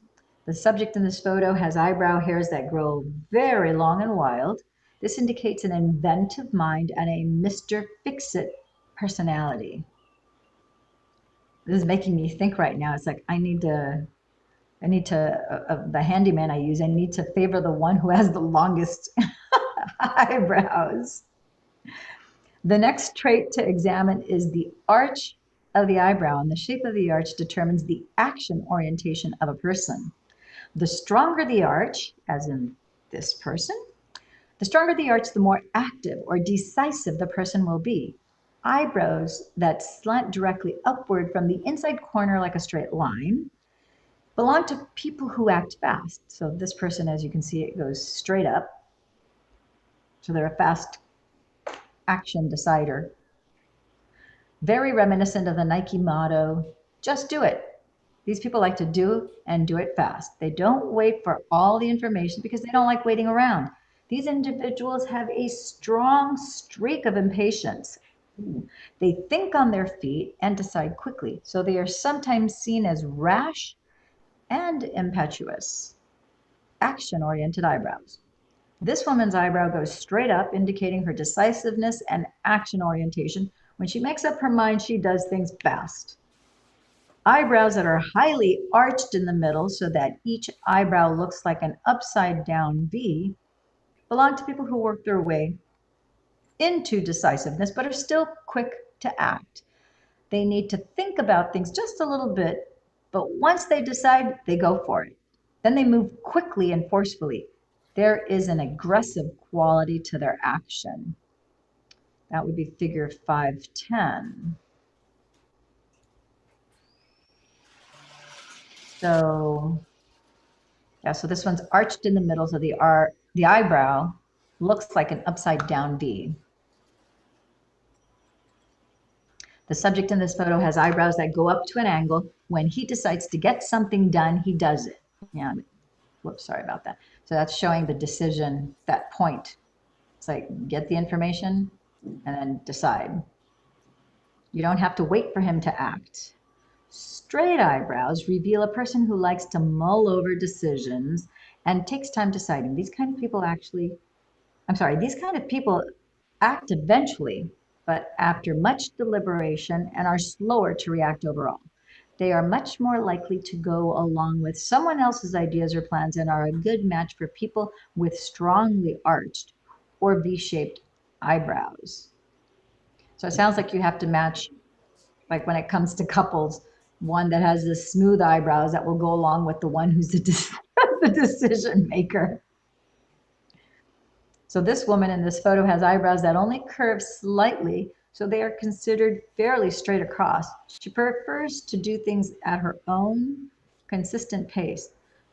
The subject in this photo has eyebrow hairs that grow very long and wild. This indicates an inventive mind and a Mr. Fix-It personality. This is making me think right now. It's like I need to, the handyman I use, I need to favor the one who has the longest eyebrows. The next trait to examine is the arch of the eyebrow, and the shape of the arch determines the action orientation of a person. The stronger the arch, as in this person, the stronger the arch, the more active or decisive the person will be. Eyebrows that slant directly upward from the inside corner like a straight line belong to people who act fast. So this person, as you can see, it goes straight up. So they're a fast action decider. Very reminiscent of the Nike motto, just do it. These people like to do and do it fast. They don't wait for all the information because they don't like waiting around. These individuals have a strong streak of impatience. They think on their feet and decide quickly. So they are sometimes seen as rash and impetuous. Action-oriented eyebrows. This woman's eyebrow goes straight up, indicating her decisiveness and action orientation, When she makes up her mind, she does things fast. Eyebrows that are highly arched in the middle so that each eyebrow looks like an upside down V belong to people who work their way into decisiveness but are still quick to act. They need to think about things just a little bit, but once they decide, they go for it. Then they move quickly and forcefully. There is an aggressive quality to their action. That would be figure 510. So, yeah, so this one's arched in the middle, so the eyebrow looks like an upside down V. The subject in this photo has eyebrows that go up to an angle. When he decides to get something done, he does it. Yeah, whoops, sorry about that. So that's showing the decision, that point. It's like, get the information and then decide. You don't have to wait for him to act. Straight eyebrows reveal a person who likes to mull over decisions and takes time deciding. These kind of people act eventually, but after much deliberation, and are slower to react overall. They are much more likely to go along with someone else's ideas or plans and are a good match for people with strongly arched or V-shaped eyebrows. So it sounds like you have to match, like when it comes to couples, one that has the smooth eyebrows that will go along with the one who's the decision maker. So this woman in this photo has eyebrows that only curve slightly, so they are considered fairly straight across. She prefers to do things at her own consistent pace.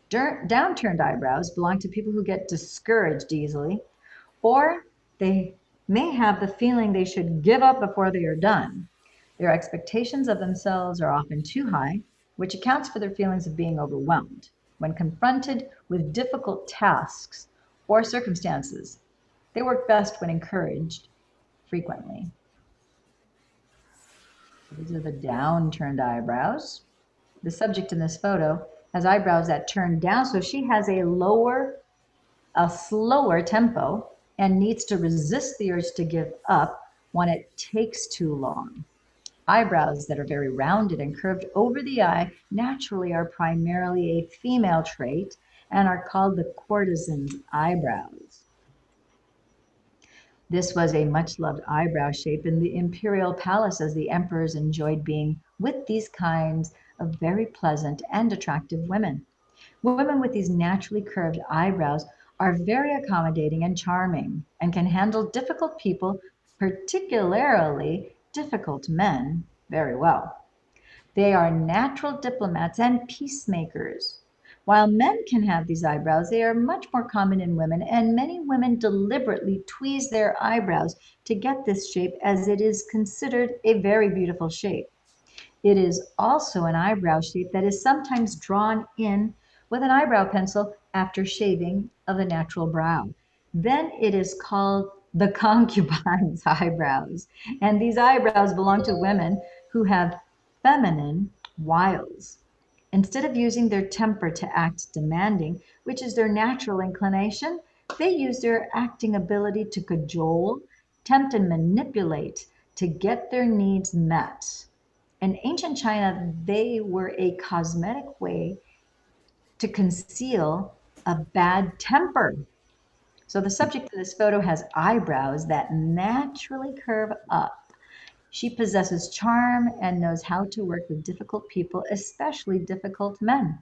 Downturned eyebrows belong to people who get discouraged easily, or they may have the feeling they should give up before they are done. Their expectations of themselves are often too high, which accounts for their feelings of being overwhelmed. When confronted with difficult tasks or circumstances, they work best when encouraged frequently. These are the downturned eyebrows. The subject in this photo has eyebrows that turn down, so she has a slower tempo and needs to resist the urge to give up when it takes too long. Eyebrows that are very rounded and curved over the eye naturally are primarily a female trait and are called the courtesan's eyebrows. This was a much loved eyebrow shape in the imperial palace, as the emperors enjoyed being with these kinds of very pleasant and attractive women. Women with these naturally curved eyebrows are very accommodating and charming and can handle difficult people, particularly difficult men, very well. They are natural diplomats and peacemakers. While men can have these eyebrows, they are much more common in women, and many women deliberately tweeze their eyebrows to get this shape, as it is considered a very beautiful shape. It is also an eyebrow shape that is sometimes drawn in with an eyebrow pencil after shaving of the natural brow. Then it is called the concubines' eyebrows. And these eyebrows belong to women who have feminine wiles. Instead of using their temper to act demanding, which is their natural inclination, they use their acting ability to cajole, tempt, and manipulate to get their needs met. In ancient China, they were a cosmetic way to conceal a bad temper. So the subject of this photo has eyebrows that naturally curve up. She possesses charm and knows how to work with difficult people, especially difficult men.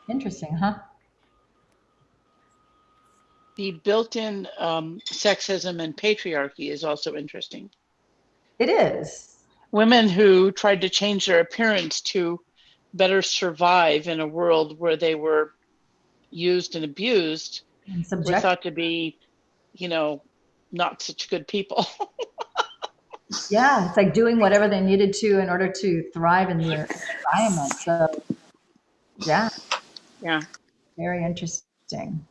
Interesting, huh? The built-in sexism and patriarchy is also interesting. It is. Women who tried to change their appearance to better survive in a world where they were used and abused were thought to be, not such good people. Yeah, it's like doing whatever they needed to in order to thrive in their environment. So, yeah. Yeah. Very interesting.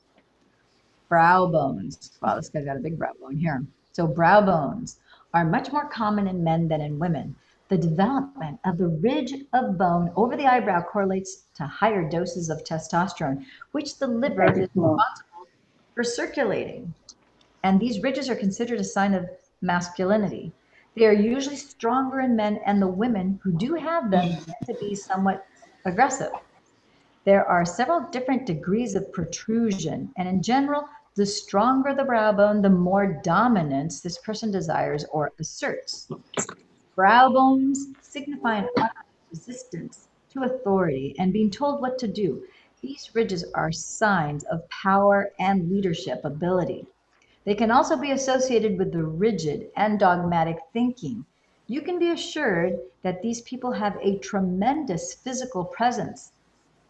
Brow bones. Wow, this guy's got a big brow bone here. So brow bones are much more common in men than in women. The development of the ridge of bone over the eyebrow correlates to higher doses of testosterone, which the liver is responsible for circulating. And these ridges are considered a sign of masculinity. They are usually stronger in men, and the women who do have them tend to be somewhat aggressive. There are several different degrees of protrusion, and in general, the stronger the brow bone, the more dominance this person desires or asserts. Brow bones signify an resistance to authority and being told what to do. These ridges are signs of power and leadership ability. They can also be associated with the rigid and dogmatic thinking. You can be assured that these people have a tremendous physical presence.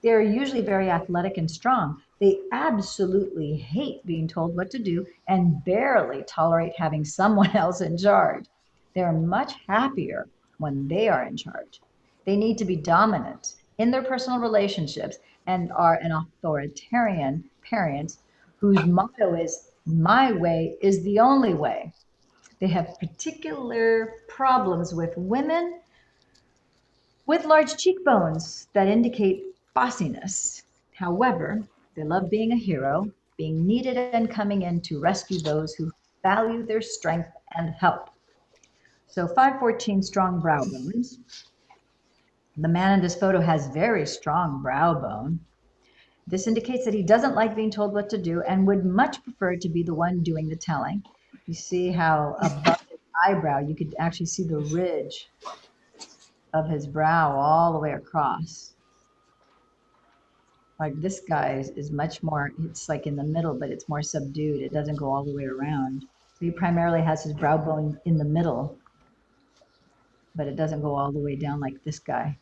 They're usually very athletic and strong. They absolutely hate being told what to do and barely tolerate having someone else in charge. They're much happier when they are in charge. They need to be dominant in their personal relationships and are an authoritarian parent whose motto is, "My way is the only way." They have particular problems with women with large cheekbones that indicate bossiness. However, they love being a hero, being needed and coming in to rescue those who value their strength and help. So 514 strong brow bones. The man in this photo has very strong brow bone. This indicates that he doesn't like being told what to do and would much prefer to be the one doing the telling. You see how above his eyebrow, you could actually see the ridge of his brow all the way across. Like this guy is much more, it's like in the middle, but it's more subdued. It doesn't go all the way around. So he primarily has his brow bone in the middle, but it doesn't go all the way down like this guy.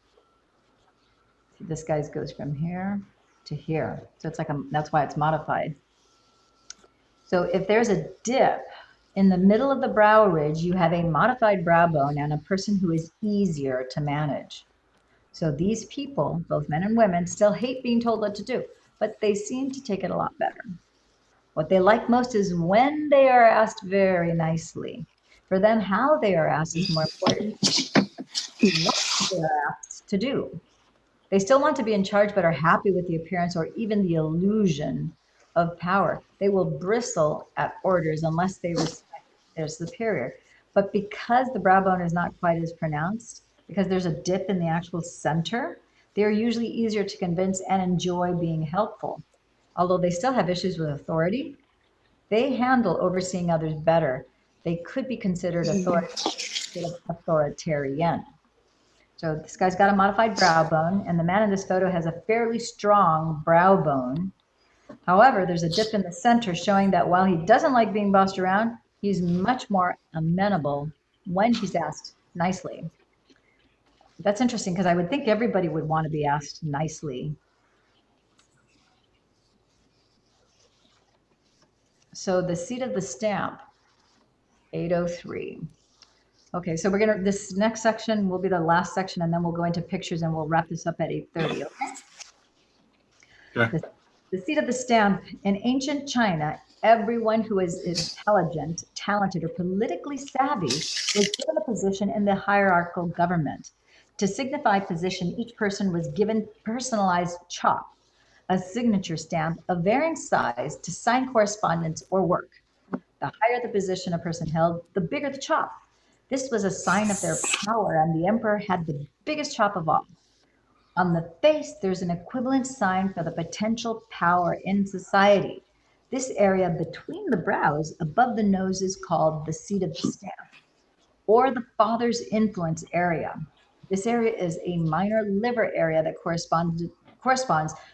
See, this guy's goes from here to here. So it's like that's why it's modified. So if there's a dip in the middle of the brow ridge, you have a modified brow bone and a person who is easier to manage. So these people, both men and women, still hate being told what to do, but they seem to take it a lot better. What they like most is when they are asked very nicely. For them, how they are asked is more important than what they are asked to do. They still want to be in charge, but are happy with the appearance or even the illusion of power. They will bristle at orders unless they respect their superior. But because the brow bone is not quite as pronounced, because there's a dip in the actual center, they are usually easier to convince and enjoy being helpful. Although they still have issues with authority, they handle overseeing others better. They could be considered authoritarian. So this guy's got a modified brow bone, and the man in this photo has a fairly strong brow bone. However, there's a dip in the center showing that while he doesn't like being bossed around, he's much more amenable when he's asked nicely. That's interesting because I would think everybody would want to be asked nicely. So the seat of the stamp, 803. Okay, so we're gonna, this next section will be the last section, and then we'll go into pictures and we'll wrap this up at 8:30, okay? Okay. The seat of the stamp, in ancient China, everyone who is intelligent, talented, or politically savvy was given a position in the hierarchical government. To signify position, each person was given personalized chop, a signature stamp of varying size to sign correspondence or work. The higher the position a person held, the bigger the chop. This was a sign of their power, and the emperor had the biggest chop of all. On the face, there's an equivalent sign for the potential power in society. This area between the brows, above the nose, is called the seat of the stamp, or the father's influence area. This area is a minor liver area that corresponds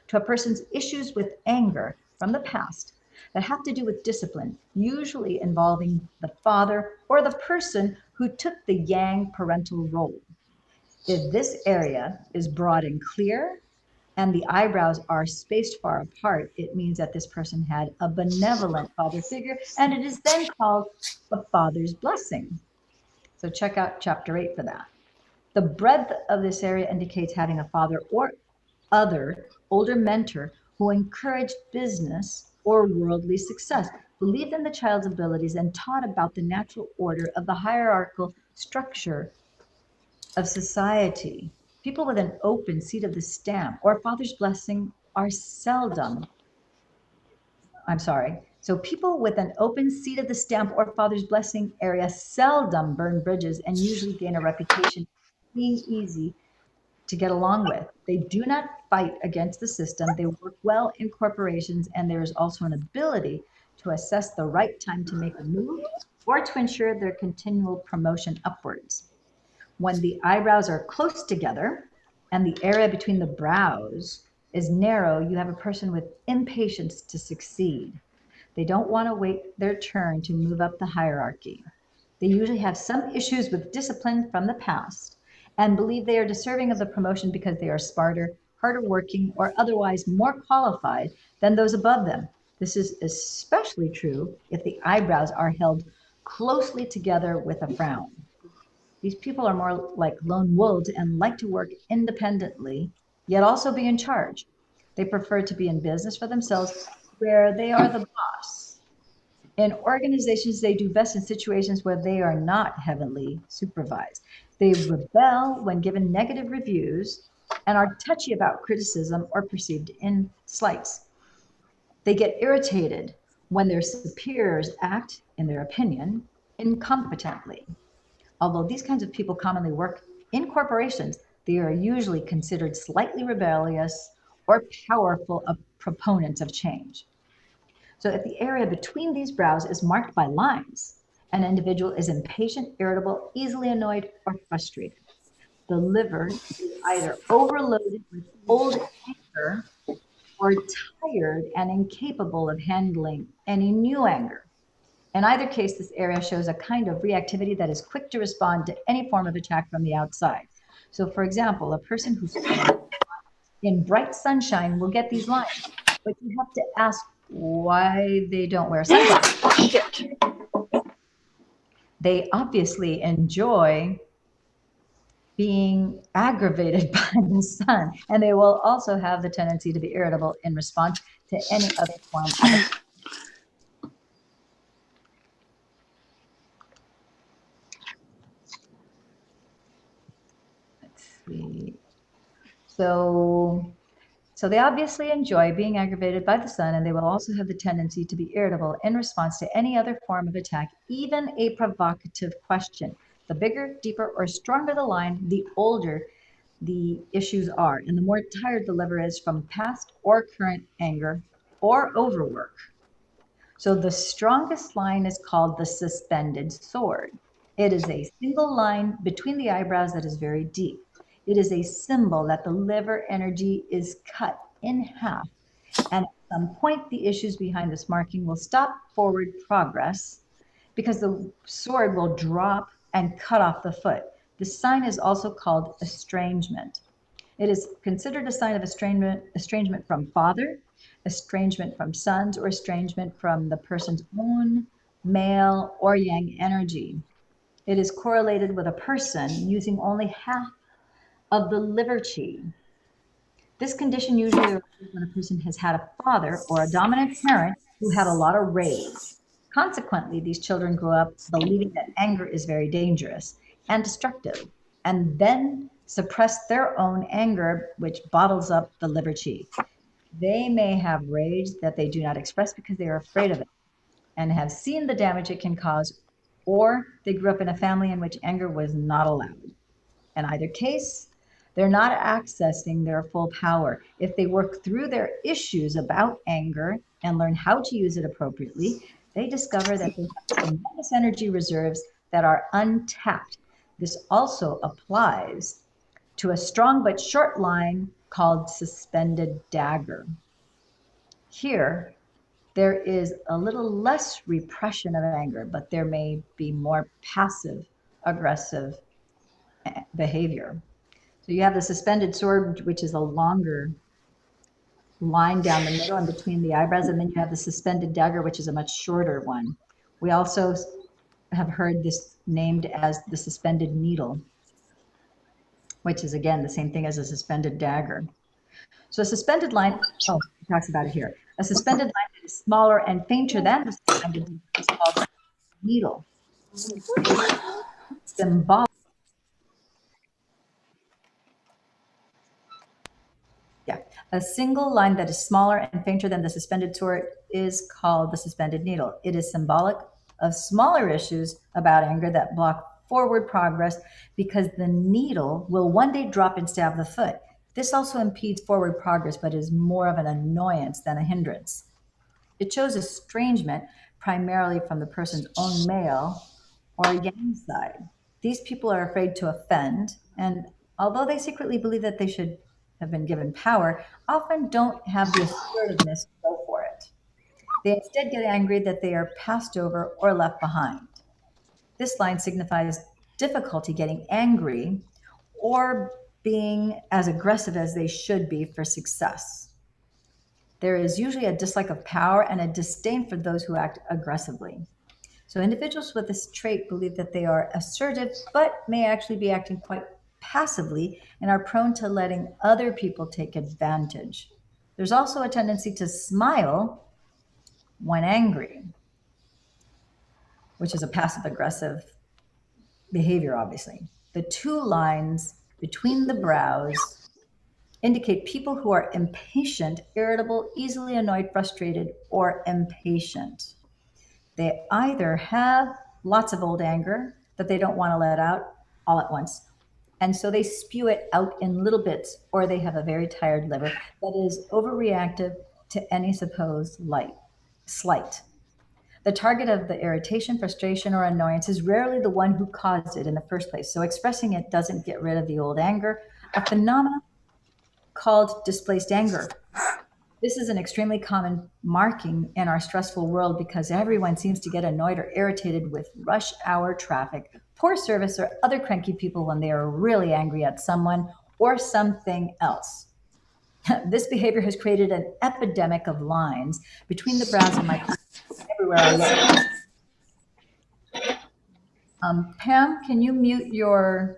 to a person's issues with anger from the past that have to do with discipline, usually involving the father or the person who took the yang parental role. If this area is broad and clear and the eyebrows are spaced far apart, it means that this person had a benevolent father figure, and it is then called the father's blessing. So check out chapter 8 for that. The breadth of this area indicates having a father or other older mentor who encouraged business or worldly success, believed in the child's abilities, and taught about the natural order of the hierarchical structure of society. People with an open seat of the stamp or father's blessing are seldom, I'm sorry, So people with an open seat of the stamp or father's blessing area seldom burn bridges and usually gain a reputation for being easy to get along with. They do not fight against the system. They work well in corporations, and there is also an ability to assess the right time to make a move or to ensure their continual promotion upwards. When the eyebrows are close together and the area between the brows is narrow, you have a person with impatience to succeed. They don't want to wait their turn to move up the hierarchy. They usually have some issues with discipline from the past and believe they are deserving of the promotion because they are smarter, harder working, or otherwise more qualified than those above them. This is especially true if the eyebrows are held closely together with a frown. These people are more like lone wolves and like to work independently, yet also be in charge. They prefer to be in business for themselves where they are the boss. In organizations, they do best in situations where they are not heavily supervised. They rebel when given negative reviews and are touchy about criticism or perceived slights. They get irritated when their superiors act, in their opinion, incompetently. Although these kinds of people commonly work in corporations, they are usually considered slightly rebellious or powerful proponents of change. So if the area between these brows is marked by lines, an individual is impatient, irritable, easily annoyed, or frustrated. The liver is either overloaded with old anger or tired and incapable of handling any new anger. In either case, this area shows a kind of reactivity that is quick to respond to any form of attack from the outside. So for example, a person who's in bright sunshine will get these lines, but you have to ask why they don't wear sunglasses. They obviously enjoy being aggravated by the sun, and they will also have the tendency to be irritable in response to any other form of attack. Let's see. So they obviously enjoy being aggravated by the sun, and they will also have the tendency to be irritable in response to any other form of attack, even a provocative question. The bigger, deeper, or stronger the line, the older the issues are, and the more tired the liver is from past or current anger or overwork. So the strongest line is called the suspended sword. It is a single line between the eyebrows that is very deep. It is a symbol that the liver energy is cut in half. And at some point, the issues behind this marking will stop forward progress because the sword will drop and cut off the foot. The sign is also called estrangement. It is considered a sign of estrangement from father, estrangement from sons, or estrangement from the person's own male or yang energy. It is correlated with a person using only half of the liver chi. This condition usually occurs when a person has had a father or a dominant parent who had a lot of rage. Consequently, these children grow up believing that anger is very dangerous and destructive, and then suppress their own anger, which bottles up the liver chi. They may have rage that they do not express because they are afraid of it and have seen the damage it can cause, or they grew up in a family in which anger was not allowed. In either case, they're not accessing their full power. If they work through their issues about anger and learn how to use it appropriately, they discover that they have tremendous energy reserves that are untapped. This also applies to a strong but short line called suspended dagger. Here, there is a little less repression of anger, but there may be more passive aggressive behavior. So you have the suspended sword, which is a longer line down the middle and between the eyebrows, and then you have the suspended dagger, which is a much shorter one. We also have heard this named as the suspended needle, which is again the same thing as a suspended dagger. So a suspended line, oh, he talks about it here. A suspended line that is smaller and fainter than the suspended is called needle. Symbolic. Yeah. A single line that is smaller and fainter than the suspended sword is called the suspended needle. It is symbolic of smaller issues about anger that block forward progress because the needle will one day drop and stab the foot. This also impedes forward progress, but is more of an annoyance than a hindrance. It shows estrangement primarily from the person's own male or yang side. These people are afraid to offend, and although they secretly believe that they should have been given power, often don't have the assertiveness to go for it. They instead get angry that they are passed over or left behind. This line signifies difficulty getting angry or being as aggressive as they should be for success. There is usually a dislike of power and a disdain for those who act aggressively. So individuals with this trait believe that they are assertive, but may actually be acting quite passively and are prone to letting other people take advantage. There's also a tendency to smile when angry, which is a passive aggressive behavior, obviously. The two lines between the brows indicate people who are impatient, irritable, easily annoyed, frustrated, or impatient. They either have lots of old anger that they don't want to let out all at once, and so they spew it out in little bits, or they have a very tired liver that is overreactive to any supposed slight. The target of the irritation, frustration, or annoyance is rarely the one who caused it in the first place, so expressing it doesn't get rid of the old anger, a phenomenon called displaced anger. This is an extremely common marking in our stressful world because everyone seems to get annoyed or irritated with rush hour traffic, poor service, or other cranky people when they are really angry at someone or something else. This behavior has created an epidemic of lines between the brows and my everywhere I look. Pam, can you mute your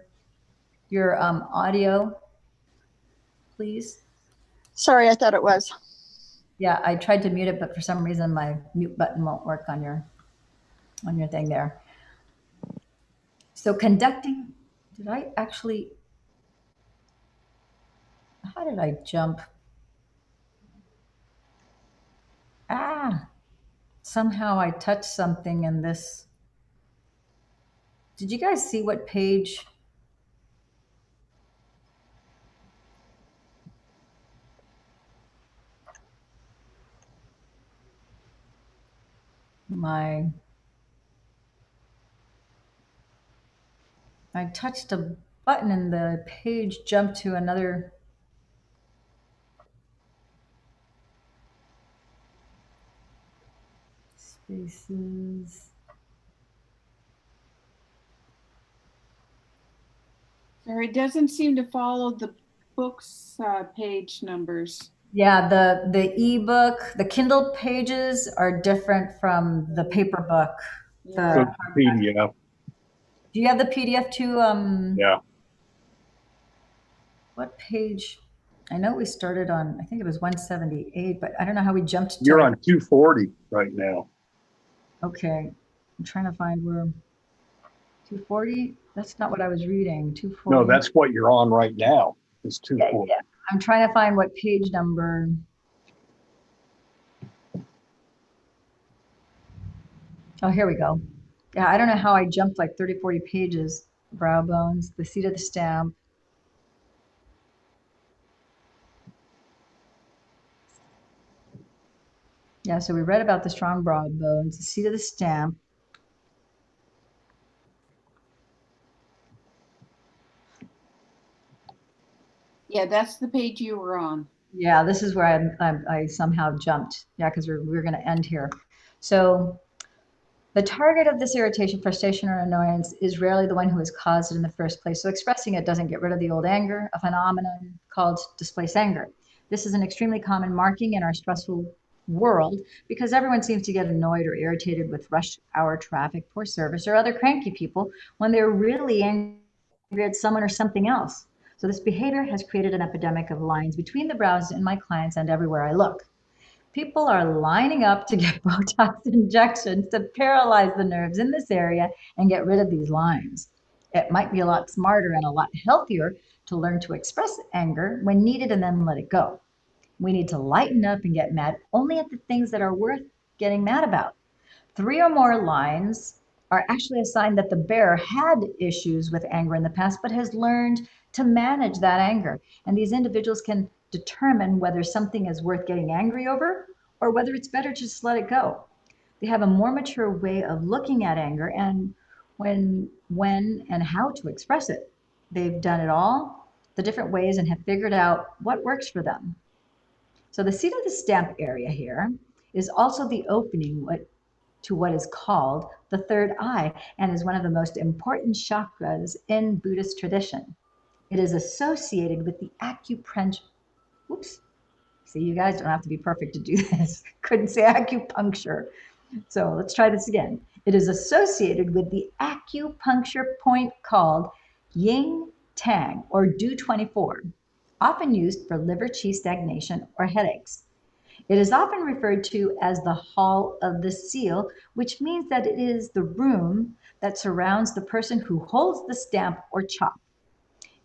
audio, please? Sorry, I thought it was. Yeah, I tried to mute it, but for some reason my mute button won't work on your thing there. So conducting, did I actually, how did I jump? Somehow I touched something in this. Did you guys see what page? I touched a button and the page jumped to another. Spaces. Sorry, it doesn't seem to follow the book's page numbers. Yeah, the ebook, the Kindle pages are different from the paper book. The PDF. Do you have the PDF too? Yeah. What page? I know we started on, I think it was 178, but I don't know how we jumped to. You're on 240 right now. Okay. I'm trying to find where 240? That's not what I was reading. 240. No, that's what you're on right now. Is 240. Yeah. I'm trying to find what page number. Oh, here we go. Yeah, I don't know how I jumped like 30, 40 pages. Brow bones, the seat of the stamp. Yeah, so we read about the strong brow bones, the seat of the stamp. Yeah, that's the page you were on. Yeah, this is where I somehow jumped. Yeah, because we're going to end here. So the target of this irritation, frustration, or annoyance is rarely the one who has caused it in the first place. So expressing it doesn't get rid of the old anger, a phenomenon called displaced anger. This is an extremely common marking in our stressful world because everyone seems to get annoyed or irritated with rush hour traffic, poor service, or other cranky people when they're really angry at someone or something else. So this behavior has created an epidemic of lines between the brows in my clients and everywhere I look. People are lining up to get Botox injections to paralyze the nerves in this area and get rid of these lines. It might be a lot smarter and a lot healthier to learn to express anger when needed and then let it go. We need to lighten up and get mad only at the things that are worth getting mad about. 3 or more lines are actually a sign that the bearer had issues with anger in the past, but has learned to manage that anger. And these individuals can determine whether something is worth getting angry over or whether it's better to just let it go. They have a more mature way of looking at anger and when and how to express it. They've done it all, the different ways, and have figured out what works for them. So the seat of the stamp area here is also the opening to what is called the third eye and is one of the most important chakras in Buddhist tradition. It is associated with the acupuncture. Oops. See, you guys don't have to be perfect to do this. Couldn't say acupuncture. So let's try this again. It is associated with the acupuncture point called yin tang or du 24, often used for liver qi stagnation or headaches. It is often referred to as the Hall of the Seal, which means that it is the room that surrounds the person who holds the stamp or chop.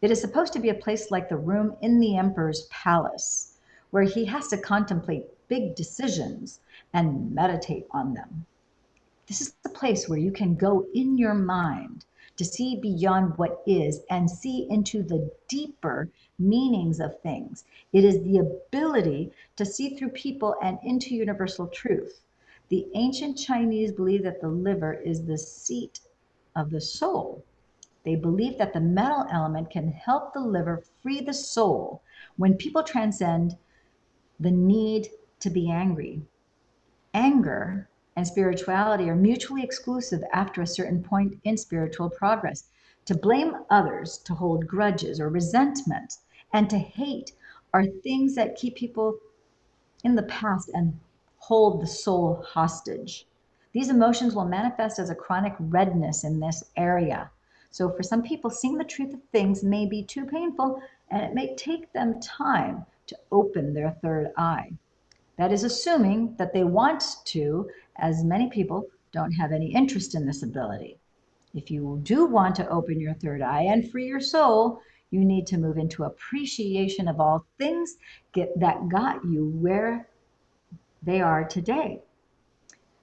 It is supposed to be a place like the room in the emperor's palace, where he has to contemplate big decisions and meditate on them. This is the place where you can go in your mind to see beyond what is and see into the deeper meanings of things. It is the ability to see through people and into universal truth. The ancient Chinese believed that the liver is the seat of the soul. They believe that the metal element can help the liver free the soul when people transcend the need to be angry. Anger and spirituality are mutually exclusive after a certain point in spiritual progress. To blame others, to hold grudges or resentment, and to hate are things that keep people in the past and hold the soul hostage. These emotions will manifest as a chronic redness in this area. So for some people, seeing the truth of things may be too painful and it may take them time to open their third eye. That is assuming that they want to, as many people don't have any interest in this ability. If you do want to open your third eye and free your soul, you need to move into appreciation of all things that got you where they are today.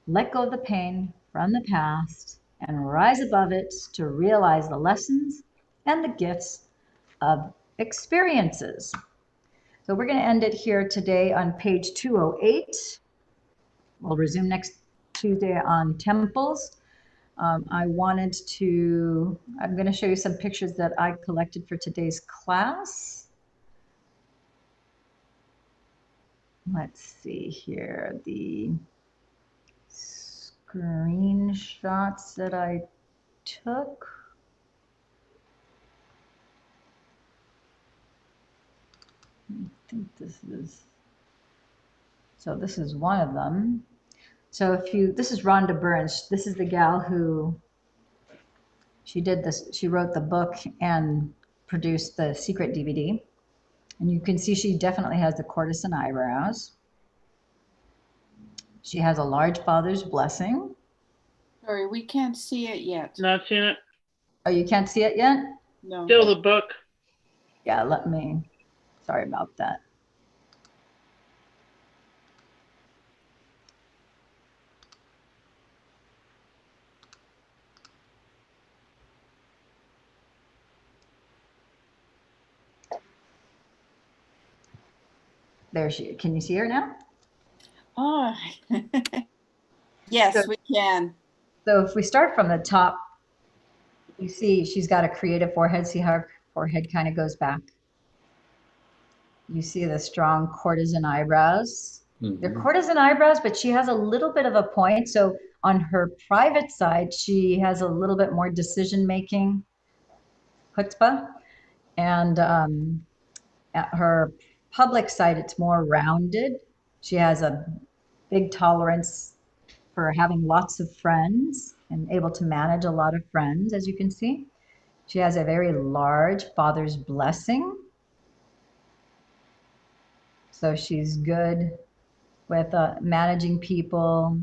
Let go of the pain from the past and rise above it to realize the lessons and the gifts of experiences. So we're going to end it here today on page 208. We'll resume next Tuesday on temples. I'm going to show you some pictures that I collected for today's class. Let's see here, the screenshots that I took. I think this is one of them. So this is Rhonda Burns. This is the gal who, she wrote the book and produced the Secret DVD. And you can see she definitely has the courtesan eyebrows. She has a large father's blessing. Sorry, we can't see it yet. Not seen it. Oh, you can't see it yet? No. Still the book. Yeah, sorry about that. There she is. Can you see her now? Oh, yes, we can. So if we start from the top, you see she's got a creative forehead. See how her forehead kind of goes back? You see the strong courtesan eyebrows. Mm-hmm. They're courtesan eyebrows, but she has a little bit of a point. So on her private side, she has a little bit more decision-making, chutzpah. And at her public side, it's more rounded. She has a big tolerance for having lots of friends and able to manage a lot of friends, as you can see. She has a very large father's blessing. So she's good with managing people.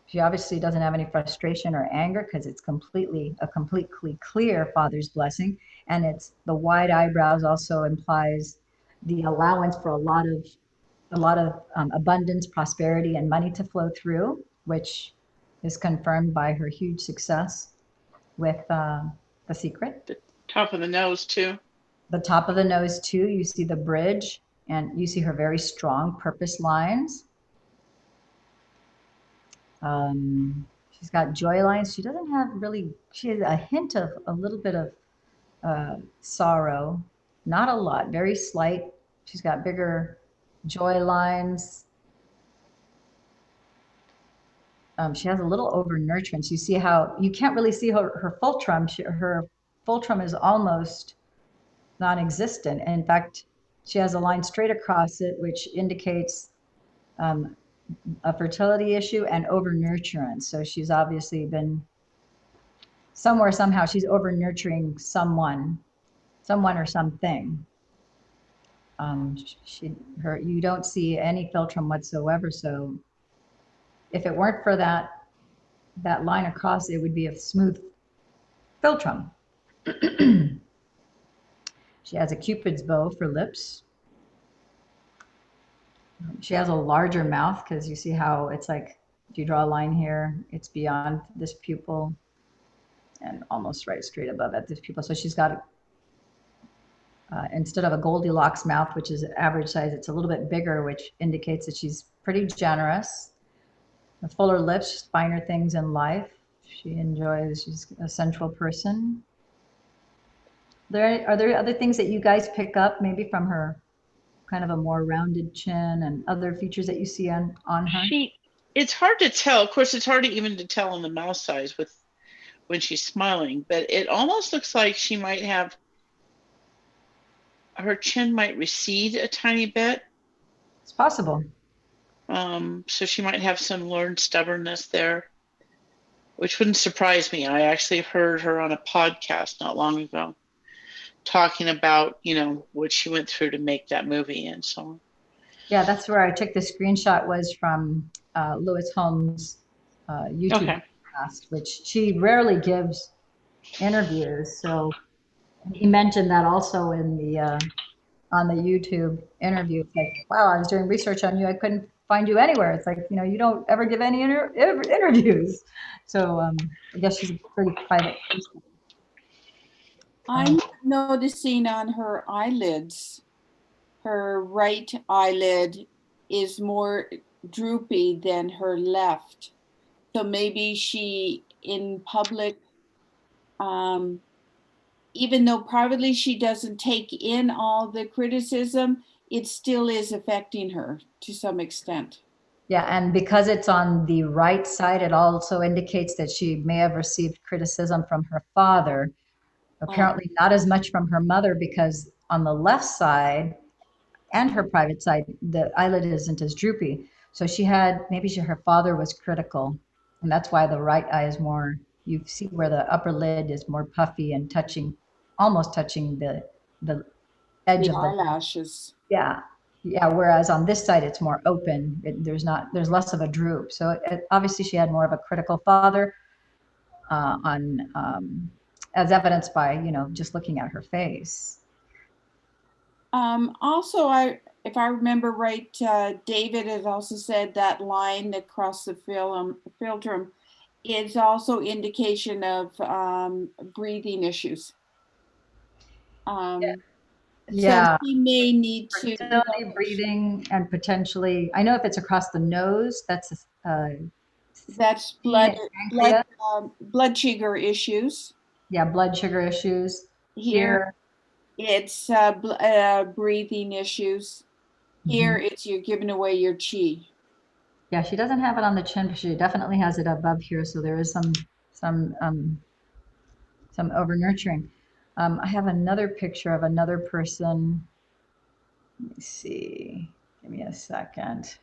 She obviously doesn't have any frustration or anger because it's completely clear father's blessing. And it's the wide eyebrows also implies the allowance for a lot of abundance, prosperity, and money to flow through, which is confirmed by her huge success with The Secret. The top of the nose too. The top of the nose too. You see the bridge, and you see her very strong purpose lines. She's got joy lines. She doesn't have really, she has a hint of a little bit of sorrow, not a lot, very slight. She's got bigger joy lines. She has a little over-nurturance. You see how, you can't really see her fulcrum. Her fulcrum is almost non-existent. And in fact, she has a line straight across it, which indicates a fertility issue and over-nurturance. So she's obviously been somewhere, somehow, she's over-nurturing someone or something. You don't see any philtrum whatsoever. So if it weren't for that line across, it would be a smooth philtrum. She has a Cupid's bow for lips. She has a larger mouth because you see how it's like, if you draw a line here, it's beyond this pupil and almost right straight above at this pupil. So she's got, instead of a Goldilocks mouth, which is average size, it's a little bit bigger, which indicates that she's pretty generous. The fuller lips, finer things in life. She's a sensual person. Are there other things that you guys pick up maybe from her kind of a more rounded chin and other features that you see on her? It's hard to tell. Of course, it's hard even to tell on the mouth size when she's smiling, but it almost looks like she might have, her chin might recede a tiny bit. It's possible. So she might have some learned stubbornness there, which wouldn't surprise me. I actually heard her on a podcast not long ago talking about, what she went through to make that movie and so on. Yeah, that's where I took the screenshot, was from Lewis Holmes' YouTube podcast, which she rarely gives interviews. So he mentioned that also in the on the YouTube interview. It's like, wow, I was doing research on you. I couldn't find you anywhere. It's like, you don't ever give any interviews. So I guess she's a pretty private person. I'm noticing on her eyelids, her right eyelid is more droopy than her left. So maybe she, in public, even though privately she doesn't take in all the criticism, it still is affecting her to some extent. Yeah, and because it's on the right side, it also indicates that she may have received criticism from her father. Apparently not as much from her mother, because on the left side and her private side, the eyelid isn't as droopy. So her father was critical, and that's why the right eye is more, you see where the upper lid is more puffy and almost touching the edge of the eyelashes. Yeah. Whereas on this side, it's more open. There's less of a droop. So obviously she had more of a critical father as evidenced by, just looking at her face. Also, if I remember right, David has also said that line across the philtrum is also indication of breathing issues. So he may need fertility, breathing, and potentially, I know if it's across the nose, that's blood sugar issues. Yeah, blood sugar issues. Here it's breathing issues. Here it's you're giving away your chi. Yeah, she doesn't have it on the chin, but she definitely has it above here. So there is some over nurturing. I have another picture of another person. Let me see. Give me a second.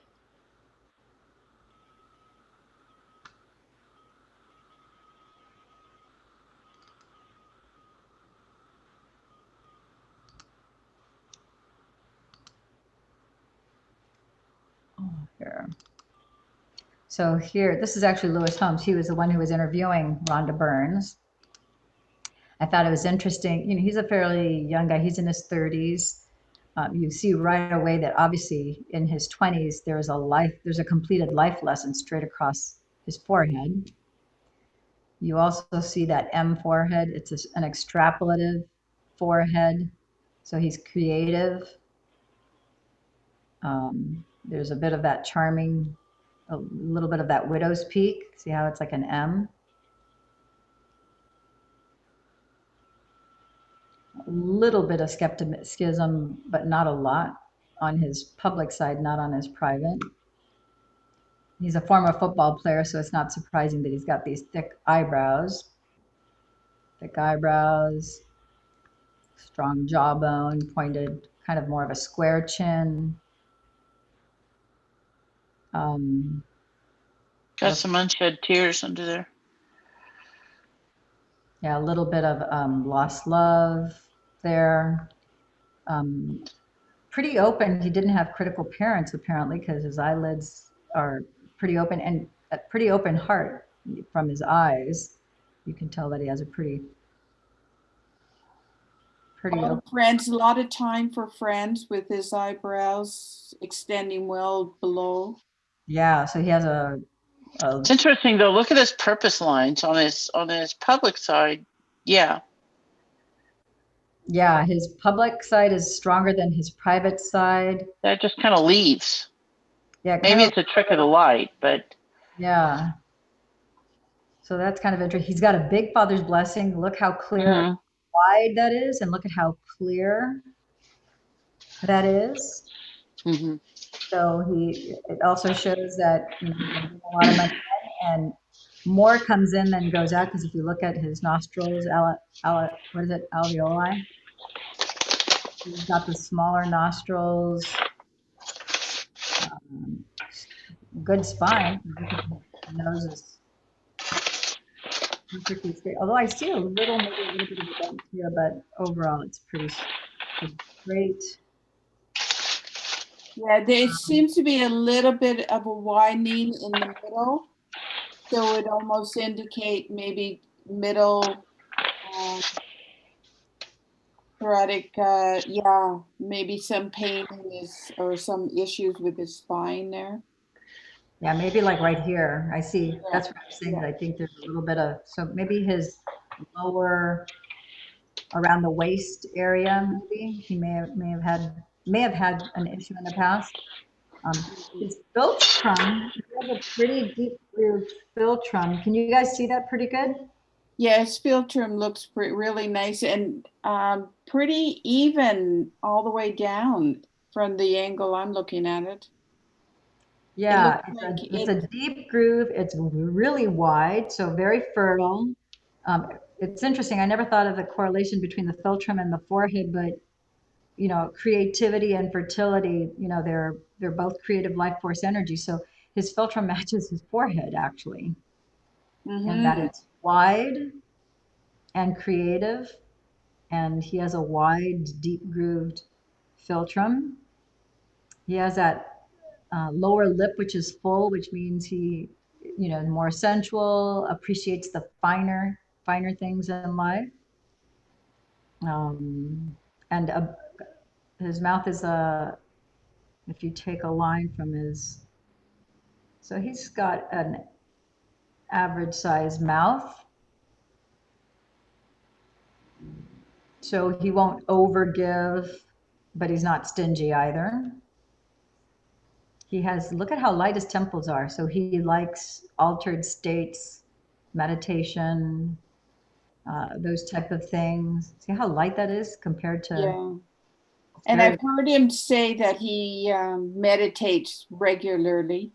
Here. So here, this is actually Lewis Holmes. He was the one who was interviewing Rhonda Burns. I thought it was interesting. He's a fairly young guy. He's in his 30s. You see right away that obviously in his 20s, there's a completed life lesson straight across his forehead. You also see that M forehead. It's an extrapolative forehead. So he's creative. There's a bit of that charming, a little bit of that widow's peak. See how it's like an M? A little bit of skepticism, but not a lot on his public side, not on his private. He's a former football player, so it's not surprising that he's got these thick eyebrows. Thick eyebrows, strong jawbone, pointed, kind of more of a square chin. Got some unshed tears under there. Yeah, a little bit of lost love there. Pretty open. He didn't have critical parents apparently because his eyelids are pretty open, and a pretty open heart from his eyes. You can tell that he has a pretty open. Friends, a lot of time for friends with his eyebrows extending well below. Yeah, so he has It's interesting though. Look at his purpose lines on his public side. Yeah. Yeah, his public side is stronger than his private side. That just kind of leaves. Yeah, maybe it's a trick of the light, but yeah. So that's kind of interesting. He's got a big father's blessing. Look how clear, wide that is, and look at how clear that is. Mm-hmm. So it also shows that a lot of money and more comes in than goes out, because if you look at his nostrils, what is it, alveoli? He's got the smaller nostrils, good spine. The nose is perfectly straight. Although I see maybe a little bit of a bump here, but overall it's pretty straight. Yeah, there seems to be a little bit of a widening in the middle. So it almost indicate maybe middle thoracic, maybe some pain or some issues with his spine there. Yeah, maybe like right here. I see. Yeah. That's what I'm saying. Yeah. I think there's a little bit of, so maybe his lower, around the waist area, maybe he may have had an issue in the past. His philtrum, he has a pretty deep grooved philtrum. Can you guys see that pretty good? Yeah, his philtrum looks really nice and pretty even all the way down from the angle I'm looking at it. Yeah, it's a deep groove. It's really wide, so very fertile. It's interesting. I never thought of the correlation between the philtrum and the forehead, but creativity and fertility, they're both creative life force energy. So his philtrum matches his forehead actually, and that it's wide and creative, and he has a wide, deep grooved philtrum. He has that lower lip, which is full, which means he, more sensual, appreciates the finer things in life. And his mouth is if you take a line from his, so he's got an average size mouth. So he won't overgive, but he's not stingy either. He has, look at how light his temples are. So he likes altered states, meditation, those type of things. See how light that is compared to. Yeah. And I've heard him say that he meditates regularly.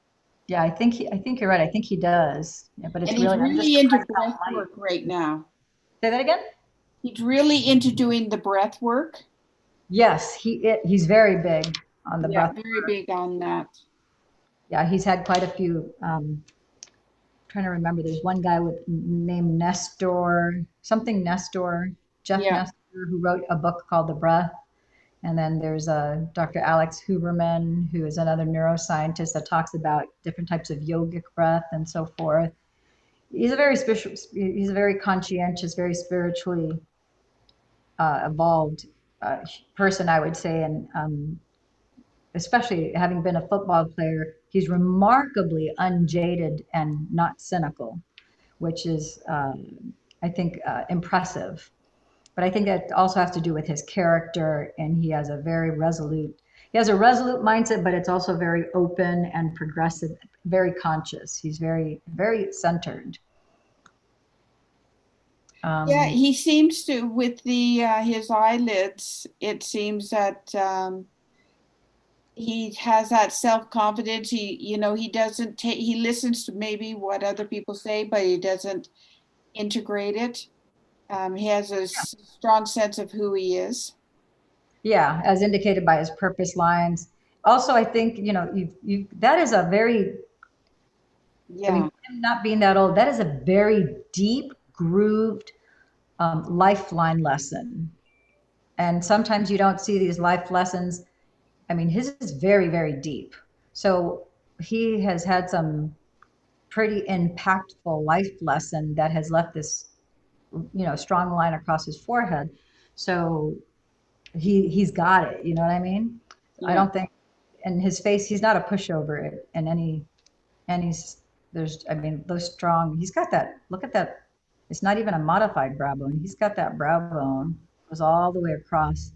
Yeah, I think you're right. I think he does. Yeah, but it's and really, he's really into breath work right now. Say that again? He's really into doing the breath work. Yes, he's very big on the breath. Very big on that. Yeah, he's had quite a few. Trying to remember, there's one guy named Nestor, Jeff Nestor, who wrote a book called The Breath. And then there's Dr. Alex Huberman, who is another neuroscientist that talks about different types of yogic breath and so forth. He's a very conscientious, very spiritually evolved person, I would say, and especially having been a football player, he's remarkably unjaded and not cynical, which is, I think, impressive. But I think that also has to do with his character, and he has a resolute mindset, but it's also very open and progressive, very conscious. He's very, very centered. Yeah, he seems to, with the his eyelids, it seems that he has that self-confidence. He doesn't take, he listens to maybe what other people say, but he doesn't integrate it. He has a strong sense of who he is. Yeah, as indicated by his purpose lines. Also, I think, that is a very, Yeah. I mean, him not being that old, that is a very deep grooved lifeline lesson. And sometimes you don't see these life lessons. I mean, his is very, very deep. So he has had some pretty impactful life lesson that has left this, strong line across his forehead. So he's got it. You know what I mean? Yeah. I don't think, and his face, he's not a pushover in any, those strong, he's got that, look at that. It's not even a modified brow bone. He's got that brow bone, goes all the way across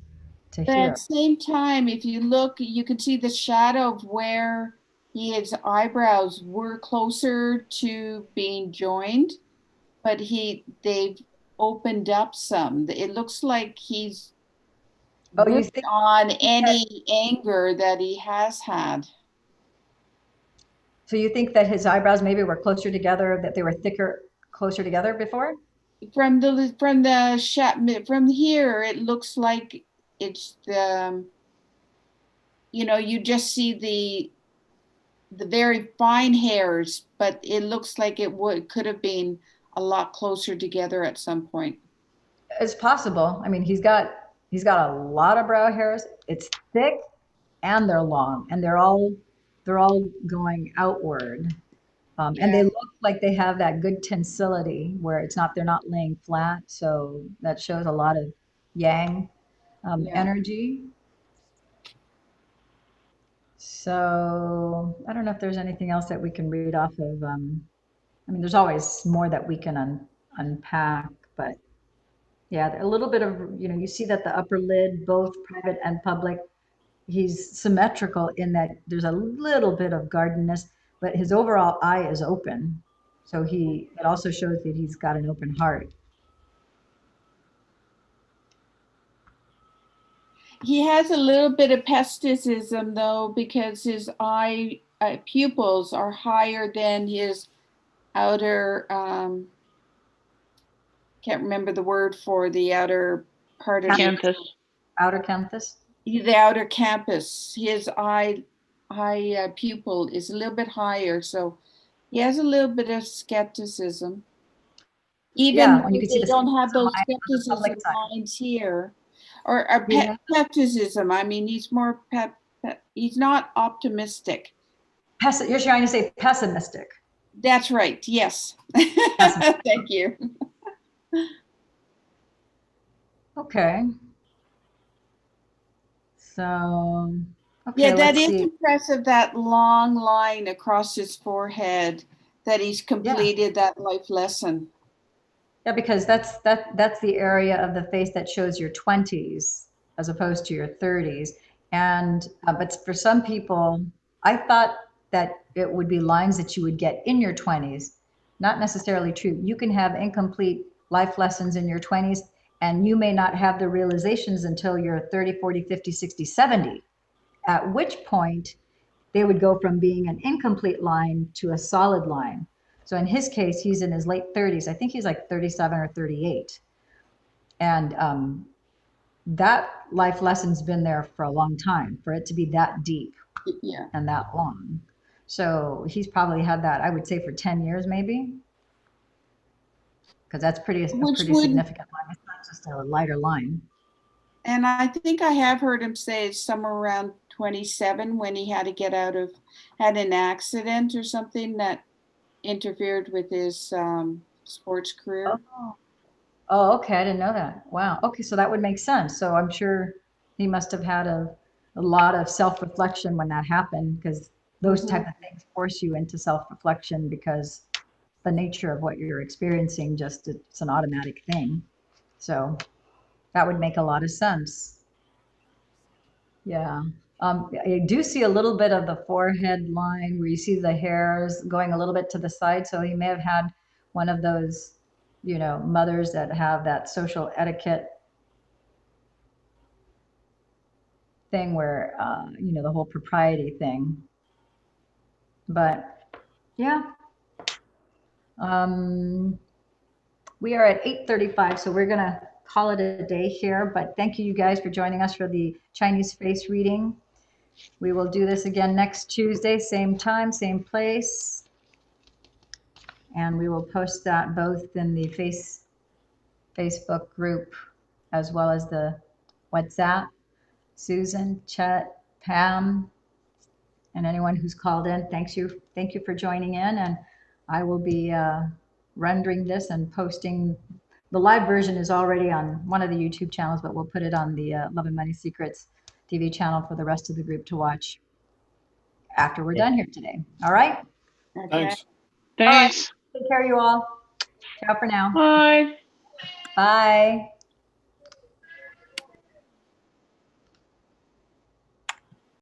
to But here. at the same time, if you look, you can see the shadow of where his eyebrows were closer to being joined, but they've opened up some. It looks like he's You worked think on any anger that he has had. so? You think that his eyebrows maybe were closer together, that they were thicker, closer together before? From here, it looks like it's the, you just see the very fine hairs, but it looks like could have been a lot closer together at some point. It's possible. I mean, he's got a lot of brow hairs. It's thick and they're long, and they're all going outward. And they look like they have that good tensility where they're not laying flat. So that shows a lot of yang energy. So I don't know if there's anything else that we can read off of. I mean, there's always more that we can unpack, but yeah, a little bit of, you see that the upper lid, both private and public, he's symmetrical in that there's a little bit of guardedness, but his overall eye is open. So it also shows that he's got an open heart. He has a little bit of pesticism though, because his eye pupils are higher than his outer, can't remember the word for the outer part of Canthus. Outer canthus? The outer campus. His eye pupil is a little bit higher, so he has a little bit of skepticism. Even when you can see they don't have those skepticism lines here, or skepticism. I mean, he's more he's not optimistic. You're trying to say pessimistic. That's right. Yes. Thank you. Okay. So, okay, yeah, that is impressive, that long line across his forehead, that he's completed that life lesson. Yeah, because that's the area of the face that shows your 20s as opposed to your 30s. And but for some people, I thought that it would be lines that you would get in your 20s. Not necessarily true. You can have incomplete life lessons in your 20s, and you may not have the realizations until you're 30, 40, 50, 60, 70, at which point they would go from being an incomplete line to a solid line. So in his case, he's in his late 30s. I think he's like 37 or 38. And that life lesson's been there for a long time, for it to be that deep and that long. So he's probably had that, I would say, for 10 years maybe. Because that's a pretty significant line. It's not just a lighter line. And I think I have heard him say it's somewhere around 27 when he had to had an accident or something that interfered with his sports career. Oh, okay. I didn't know that. Wow. Okay. So that would make sense. So I'm sure he must have had a lot of self-reflection when that happened, because those type of things force you into self-reflection, because the nature of what you're experiencing, just it's an automatic thing. So that would make a lot of sense. Yeah. I do see a little bit of the forehead line where you see the hairs going a little bit to the side. So he may have had one of those, mothers that have that social etiquette thing where, the whole propriety thing. But yeah, we are at 8:35, so we're going to call it a day here. But thank you guys for joining us for the Chinese face reading. We will do this again next Tuesday, same time, same place. And we will post that both in the Facebook group as well as the WhatsApp. Susan, Chet, Pam, and anyone who's called in, thank you for joining in. And I will be rendering this and posting. The live version is already on one of the YouTube channels, but we'll put it on the Love and Money Secrets TV channel for the rest of the group to watch after we're done here today. All right? Thanks. All right. Thanks. Take care, you all. Ciao for now. Bye. Bye.